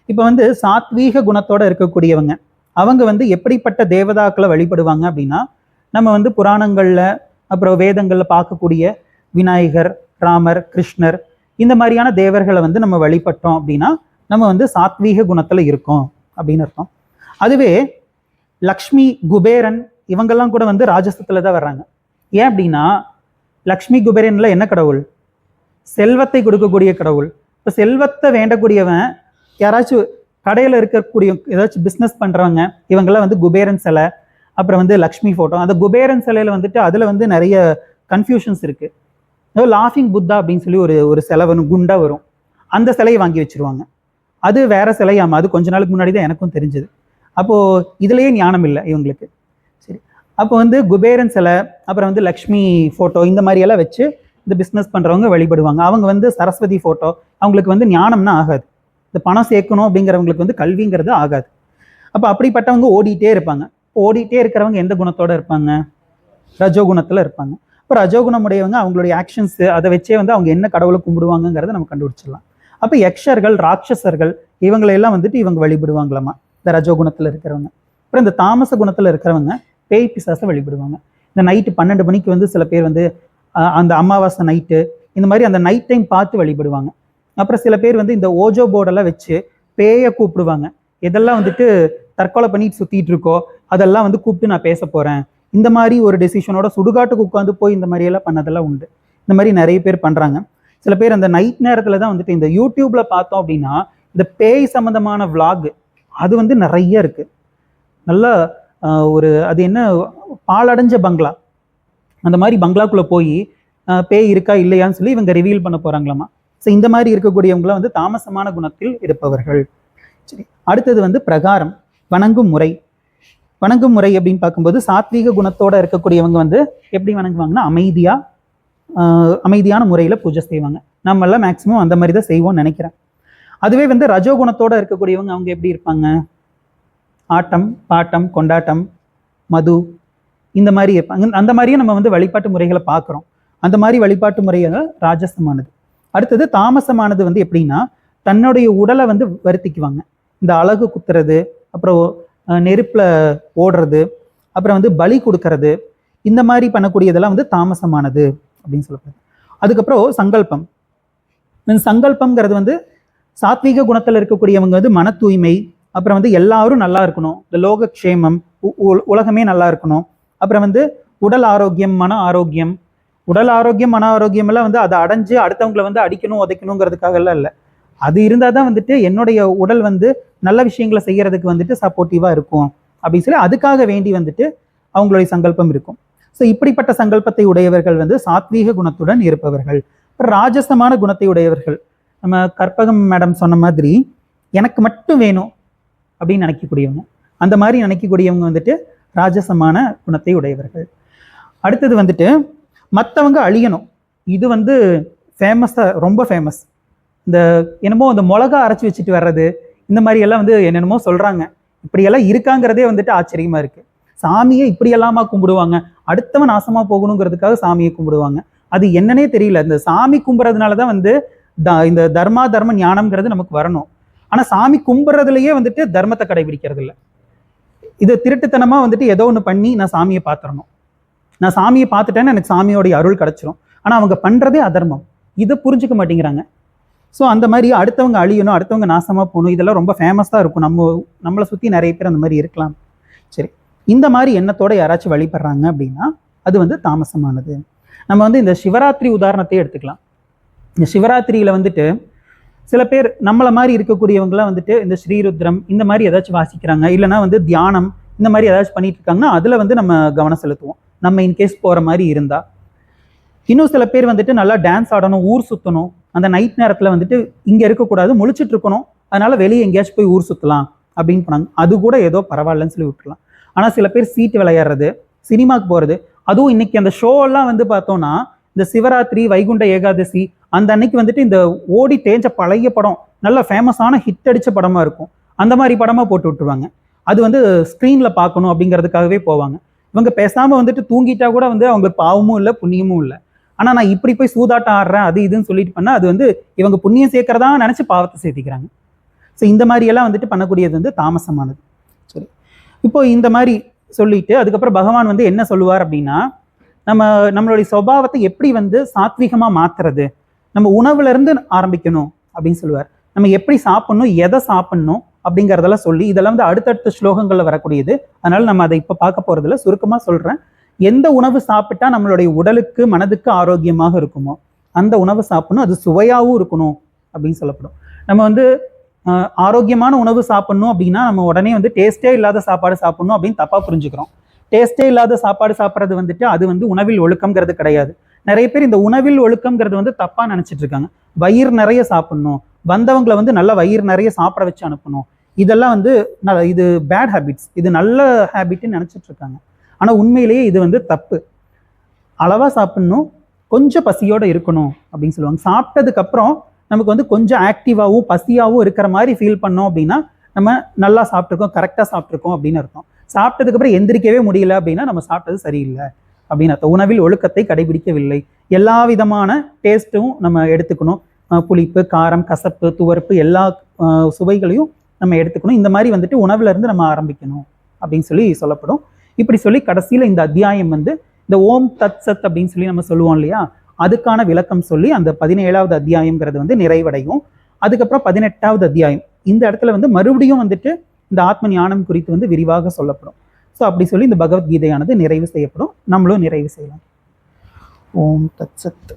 இப்போ வந்து சாத்வீக குணத்தோட இருக்கக்கூடியவங்க, அவங்க வந்து எப்படிப்பட்ட தேவதாக்களை வழிபடுவாங்க அப்படின்னா, நம்ம வந்து புராணங்கள்ல அப்புறம் வேதங்கள்ல பார்க்கக்கூடிய விநாயகர், ராமர், கிருஷ்ணர், இந்த மாதிரியான தேவர்களை வந்து நம்ம வழிபட்டோம் அப்படின்னா நம்ம வந்து சாத்வீக குணத்துல இருக்கோம் அப்படின்னு அர்த்தம். அதுவே லக்ஷ்மி, குபேரன் இவங்கெல்லாம் கூட வந்து ராஜசத்துல தான் வர்றாங்க. ஏன் அப்படின்னா லக்ஷ்மி குபேரன்ல என்ன கடவுள்? செல்வத்தை கொடுக்கக்கூடிய கடவுள். இப்போ செல்வத்தை வேண்டக்கூடியவன் யாராச்சும் கடையில் இருக்கக்கூடிய ஏதாச்சும் பிஸ்னஸ் பண்ணுறவங்க, இவங்கெல்லாம் வந்து குபேரன் சிலை, அப்புறம் வந்து லக்ஷ்மி ஃபோட்டோ. அந்த குபேரன் சிலையில் வந்துட்டு அதில் வந்து நிறைய கன்ஃபியூஷன்ஸ் இருக்குது. ஏதோ லாஃபிங் புத்தா அப்படின்னு சொல்லி ஒரு சிலை வரும், குண்டா வரும், அந்த சிலையை வாங்கி வச்சிருவாங்க. அது வேற சிலையாமா, அது கொஞ்ச நாளுக்கு முன்னாடி தான் எனக்கும் தெரிஞ்சது. அப்போது இதுலேயே ஞானம் இல்லை இவங்களுக்கு. சரி, அப்போ வந்து குபேரன் சிலை, அப்புறம் வந்து லக்ஷ்மி ஃபோட்டோ, இந்த மாதிரியெல்லாம் வச்சு இந்த பிஸ்னஸ் பண்ணுறவங்க வழிபடுவாங்க. அவங்க வந்து சரஸ்வதி ஃபோட்டோ, அவங்களுக்கு வந்து ஞானம்னா ஆகாது. இந்த பணம் சேர்க்கணும் அப்படிங்கிறவங்களுக்கு வந்து கல்விங்கிறது ஆகாது. அப்போ அப்படிப்பட்டவங்க ஓடிட்டே இருப்பாங்க. ஓடிட்டே இருக்கிறவங்க எந்த குணத்தோட இருப்பாங்க? ரஜோகுணத்தில் இருப்பாங்க. இப்போ ரஜோகுணம் உடையவங்க அவங்களுடைய ஆக்ஷன்ஸ் அதை வச்சே வந்து அவங்க என்ன கடவுளை கும்பிடுவாங்கிறத நம்ம கண்டுபிடிச்சிடலாம். அப்போ யக்ஷர்கள், ராட்சசர்கள் இவங்களையெல்லாம் வந்துட்டு இவங்க வழிபடுவாங்களாமா, இந்த ரஜோகுணத்தில் இருக்கிறவங்க. அப்புறம் இந்த தாமச குணத்தில் இருக்கிறவங்க பேய் பிசாசை வழிபடுவாங்க. இந்த நைட்டு 12 மணிக்கு வந்து சில பேர் வந்து அந்த அமாவாசை நைட்டு இந்த மாதிரி அந்த நைட் டைம் பார்த்து வழிபடுவாங்க. அப்புறம் சில பேர் வந்து இந்த ஓஜோ போர்டெல்லாம் வச்சு பேயை கூப்பிடுவாங்க. எதெல்லாம் வந்துட்டு தற்கொலை பண்ணிட்டு சுற்றிட்டு இருக்கோ அதெல்லாம் வந்து கூப்பிட்டு நான் பேச போகிறேன், இந்த மாதிரி ஒரு டெசிஷனோட சுடுகாட்டுக்கு உட்காந்து போய் இந்த மாதிரியெல்லாம் பண்ணதெல்லாம் உண்டு. இந்த மாதிரி நிறைய பேர் பண்ணுறாங்க. சில பேர் அந்த நைட் நேரத்தில் தான் வந்துட்டு இந்த யூடியூப்ல பார்த்தோம் அப்படின்னா இந்த பேய் சம்மந்தமான விளாக் அது வந்து நிறைய இருக்குது. நல்லா ஒரு அது என்ன பாலடைஞ்ச பங்களா, அந்த மாதிரி பங்களாக்குள்ளே போய் பேய் இருக்கா இல்லையான்னு சொல்லி இவங்க ரிவீல் பண்ண போகிறாங்களாமா. ஸோ இந்த மாதிரி இருக்கக்கூடியவங்களாம் வந்து தாமசமான குணத்தில் இருப்பவர்கள். சரி, அடுத்தது வந்து பிரகாரம். வணங்கும் முறை அப்படின்னு பார்க்கும்போது சாத்வீக குணத்தோட இருக்கக்கூடியவங்க வந்து எப்படி வணங்குவாங்கன்னா அமைதியான முறையில் பூஜை செய்வாங்க. நம்மளாம் மேக்சிமம் அந்த மாதிரி தான் செய்வோம்னு நினைக்கிறேன். அதுவே வந்து ரஜோகுணத்தோட இருக்கக்கூடியவங்க அவங்க எப்படி இருப்பாங்க? ஆட்டம், பாட்டம், கொண்டாட்டம், மது, இந்த மாதிரி இருப்பாங்க. அந்த மாதிரியும் நம்ம வந்து வழிபாட்டு முறைகளை பார்க்குறோம். அந்த மாதிரி வழிபாட்டு முறைகள் ராஜசமானது. அடுத்தது தாமசமானது வந்து எப்படின்னா தன்னுடைய உடலை வந்து வருத்திக்குவாங்க. இந்த அழகு குத்துறது, அப்புறம் நெருப்புல ஓடுறது, அப்புறம் வந்து பலி கொடுக்கறது, இந்த மாதிரி பண்ணக்கூடியதெல்லாம் வந்து தாமசமானது அப்படின்னு சொல்லப்படுது. அதுக்கப்புறம் சங்கல்பம்ங்கிறது வந்து சாத்வீக குணத்தில் இருக்கக்கூடியவங்க வந்து மன தூய்மை, அப்புறம் வந்து எல்லாரும் நல்லா இருக்கணும், இந்த லோகக்ஷேமம், உலகமே நல்லா இருக்கணும், அப்புறம் வந்து உடல் ஆரோக்கியம், மன ஆரோக்கியம். உடல் ஆரோக்கியம், மன ஆரோக்கியம் எல்லாம் வந்து அதை அடைஞ்சு அடுத்தவங்களை வந்து அடிக்கணும் உதைக்கணுங்கிறதுக்காக எல்லாம் இல்லை. அது இருந்தால் தான் வந்துட்டு என்னுடைய உடல் வந்து நல்ல விஷயங்களை செய்யறதுக்கு வந்துட்டு சப்போர்ட்டிவா இருக்கும் அப்படின்னு சொல்லி அதுக்காக வேண்டி வந்துட்டு அவங்களுடைய சங்கல்பம் இருக்கும். ஸோ இப்படிப்பட்ட சங்கல்பத்தை உடையவர்கள் வந்து சாத்வீக குணத்துடன் இருப்பவர்கள். ராஜசமான குணத்தை உடையவர்கள், நம்ம கற்பகம் மேடம் சொன்ன மாதிரி எனக்கு மட்டும் வேணும் அப்படின்னு நினைக்கக்கூடியவங்க, அந்த மாதிரி நினைக்கக்கூடியவங்க வந்துட்டு ராஜசமான குணத்தை உடையவர்கள். அடுத்தது வந்துட்டு மற்றவங்க அழியணும். இது வந்து ரொம்ப ஃபேமஸ். இந்த என்னமோ அந்த மிளகா அரைச்சி வச்சுட்டு வர்றது, இந்த மாதிரி எல்லாம் வந்து என்னென்னமோ சொல்றாங்க. இப்படியெல்லாம் இருக்காங்கிறதே வந்துட்டு ஆச்சரியமா இருக்கு. சாமியை இப்படியெல்லாமா கும்பிடுவாங்க? அடுத்தவன் நாசமா போகணுங்கிறதுக்காக சாமியை கும்பிடுவாங்க. அது என்னன்னே தெரியல. இந்த சாமி கும்பிட்றதுனாலதான் வந்து இந்த தர்ம ஞானம்ங்கிறது நமக்கு வரணும். ஆனா சாமி கும்பிட்றதுலயே வந்துட்டு தர்மத்தை கடைபிடிக்கிறது இல்லை. இது திருட்டுத்தனமா வந்துட்டு ஏதோ ஒன்று பண்ணி நான் சாமியை பார்த்துடணும், நான் சாமியை பார்த்துட்டேன்னு எனக்கு சாமியோடைய அருள் கிடைச்சிரும். ஆனா அவங்க பண்றதே அதர்மம். இதை புரிஞ்சுக்க மாட்டேங்கிறாங்க. ஸோ அந்த மாதிரி அடுத்தவங்க அழியணும், அடுத்தவங்க நாசமாக போகணும், இதெல்லாம் ரொம்ப ஃபேமஸாக இருக்கும். நம்மளை சுற்றி நிறைய பேர் அந்த மாதிரி இருக்கலாம். சரி, இந்த மாதிரி எண்ணத்தோட யாராச்சும் வழிபடுறாங்க அப்படின்னா அது வந்து தாமசமானது. நம்ம வந்து இந்த சிவராத்திரி உதாரணத்தையே எடுத்துக்கலாம். இந்த சிவராத்திரியில் வந்துட்டு சில பேர் நம்மளை மாதிரி இருக்கக்கூடியவங்களாம் வந்துட்டு இந்த ஸ்ரீருத்ரம் இந்த மாதிரி ஏதாச்சும் வாசிக்கிறாங்க, இல்லைனா வந்து தியானம் இந்த மாதிரி ஏதாச்சும் பண்ணிட்டு இருக்காங்கன்னா அதில் வந்து நம்ம கவனம் செலுத்துவோம், நம்ம இன்கேஸ் போகிற மாதிரி இருந்தால். இன்னும் சில பேர் வந்துட்டு நல்லா டான்ஸ் ஆடணும், ஊர் சுற்றணும், அந்த நைட் நேரத்தில் வந்துட்டு இங்கே இருக்கக்கூடாது, முழிச்சிட்டு இருக்கணும், அதனால வெளியே எங்கேயாச்சும் போய் ஊர் சுற்றலாம் அப்படின்னு போனாங்க. அது கூட ஏதோ பரவாயில்லன்னு சொல்லி விட்டுலாம். ஆனால் சில பேர் சீட்டு விளையாடுறது, சினிமாவுக்கு போகிறது, அதுவும் இன்னைக்கு அந்த ஷோ எல்லாம் வந்து பார்த்தோம்னா இந்த சிவராத்திரி, வைகுண்ட ஏகாதசி அந்த அன்னைக்கு வந்துட்டு இந்த ஓடி தேஞ்ச பழைய படம், நல்ல ஃபேமஸான ஹிட் அடித்த படமாக இருக்கும், அந்த மாதிரி படமாக போட்டு விட்டுருவாங்க. அது வந்து ஸ்க்ரீனில் பார்க்கணும் அப்படிங்கிறதுக்காகவே போவாங்க. இவங்க பேசாமல் வந்துட்டு தூங்கிட்டா கூட வந்து அவங்களுக்கு பாவமும் இல்லை புண்ணியமும் இல்லை. ஆனால் நான் இப்படி போய் சூதாட்டம் ஆடுறேன் அது இதுன்னு சொல்லிட்டு பண்ணால் அது வந்து இவங்க புண்ணியம் சேர்க்கறதா நினச்சி பாவத்தை சேர்த்திக்கிறாங்க. ஸோ இந்த மாதிரியெல்லாம் வந்துட்டு பண்ணக்கூடியது வந்து தாமசமானது. சரி, இப்போ இந்த மாதிரி சொல்லிட்டு அதுக்கப்புறம் பகவான் வந்து என்ன சொல்லுவார் அப்படின்னா, நம்மளுடைய சுபாவத்தை எப்படி வந்து சாத்வீகமாக மாற்றுறது, நம்ம உணவுல இருந்து ஆரம்பிக்கணும் அப்படின்னு சொல்லுவார். நம்ம எப்படி சாப்பிடணும், எதை சாப்பிடணும் அப்படிங்கிறதெல்லாம் சொல்லி இதெல்லாம் வந்து அடுத்தடுத்த ஸ்லோகங்களில் வரக்கூடியது. அதனால நம்ம அதை இப்போ பார்க்க போகிறதுல சுருக்கமாக சொல்கிறேன். எந்த உணவு சாப்பிட்டா நம்மளுடைய உடலுக்கு மனதுக்கு ஆரோக்கியமாக இருக்குமோ அந்த உணவு சாப்பிடணும், அது சுவையாகவும் இருக்கணும் அப்படின்னு சொல்லப்படும். நம்ம வந்து ஆரோக்கியமான உணவு சாப்பிடணும் அப்படின்னா நம்ம உடனே வந்து டேஸ்டே இல்லாத சாப்பாடு சாப்பிடணும் அப்படின்னு தப்பா புரிஞ்சுக்கிறோம். டேஸ்டே இல்லாத சாப்பாடு சாப்பிட்றது வந்துட்டு அது வந்து உணவில் ஒழுக்கம்ங்கிறது கிடையாது. நிறைய பேர் இந்த உணவில் ஒழுக்கம்ங்கிறது வந்து தப்பா நினைச்சிட்டு இருக்காங்க. வயிறு நிறைய சாப்பிடணும், வந்தவங்களை வந்து நல்ல வயிறு நிறைய சாப்பிட வச்சு அனுப்பணும், இதெல்லாம் வந்து இது பேட் ஹேபிட்ஸ், இது நல்ல ஹேபிட்னு நினைச்சிட்டு இருக்காங்க. ஆனா உண்மையிலேயே இது வந்து தப்பு. அளவா சாப்பிடணும், கொஞ்சம் பசியோட இருக்கணும் அப்படின்னு சொல்லுவாங்க. சாப்பிட்டதுக்கு அப்புறம் நமக்கு வந்து கொஞ்சம் ஆக்டிவாகவும் பசியாகவும் இருக்கிற மாதிரி ஃபீல் பண்ணோம் அப்படின்னா நம்ம நல்லா சாப்பிட்ருக்கோம், கரெக்டாக சாப்பிட்ருக்கோம் அப்படின்னு அர்த்தம். சாப்பிட்டதுக்கு அப்புறம் எந்திரிக்கவே முடியல அப்படின்னா நம்ம சாப்பிட்டது சரியில்லை அப்படின்னு அர்த்தம். உணவில் ஒழுக்கத்தை கடைபிடிக்கவில்லை. எல்லா விதமான டேஸ்ட்டும் நம்ம எடுத்துக்கணும். புளிப்பு, காரம், கசப்பு, துவர்ப்பு எல்லா சுவைகளையும் நம்ம எடுத்துக்கணும். இந்த மாதிரி வந்துட்டு உணவுல இருந்து நம்ம ஆரம்பிக்கணும் அப்படின்னு சொல்லி சொல்லப்படும். இப்படி சொல்லி கடைசியில் இந்த அத்தியாயம் வந்து இந்த ஓம் தத் சத் அப்படின்னு சொல்லி நம்ம சொல்லுவோம் இல்லையா, அதுக்கான விளக்கம் சொல்லி அந்த 17வது அத்தியாயம்ங்கிறது வந்து நிறைவடையும். அதுக்கப்புறம் 18வது அத்தியாயம் இந்த இடத்துல வந்து மறுபடியும் வந்துட்டு இந்த ஆத்ம ஞானம் குறித்து வந்து விரிவாக சொல்லப்படும். ஸோ அப்படி சொல்லி இந்த பகவத்கீதையானது நிறைவு செய்யப்படும். நம்மளும் நிறைவு செய்யலாம். ஓம் தத் சத்.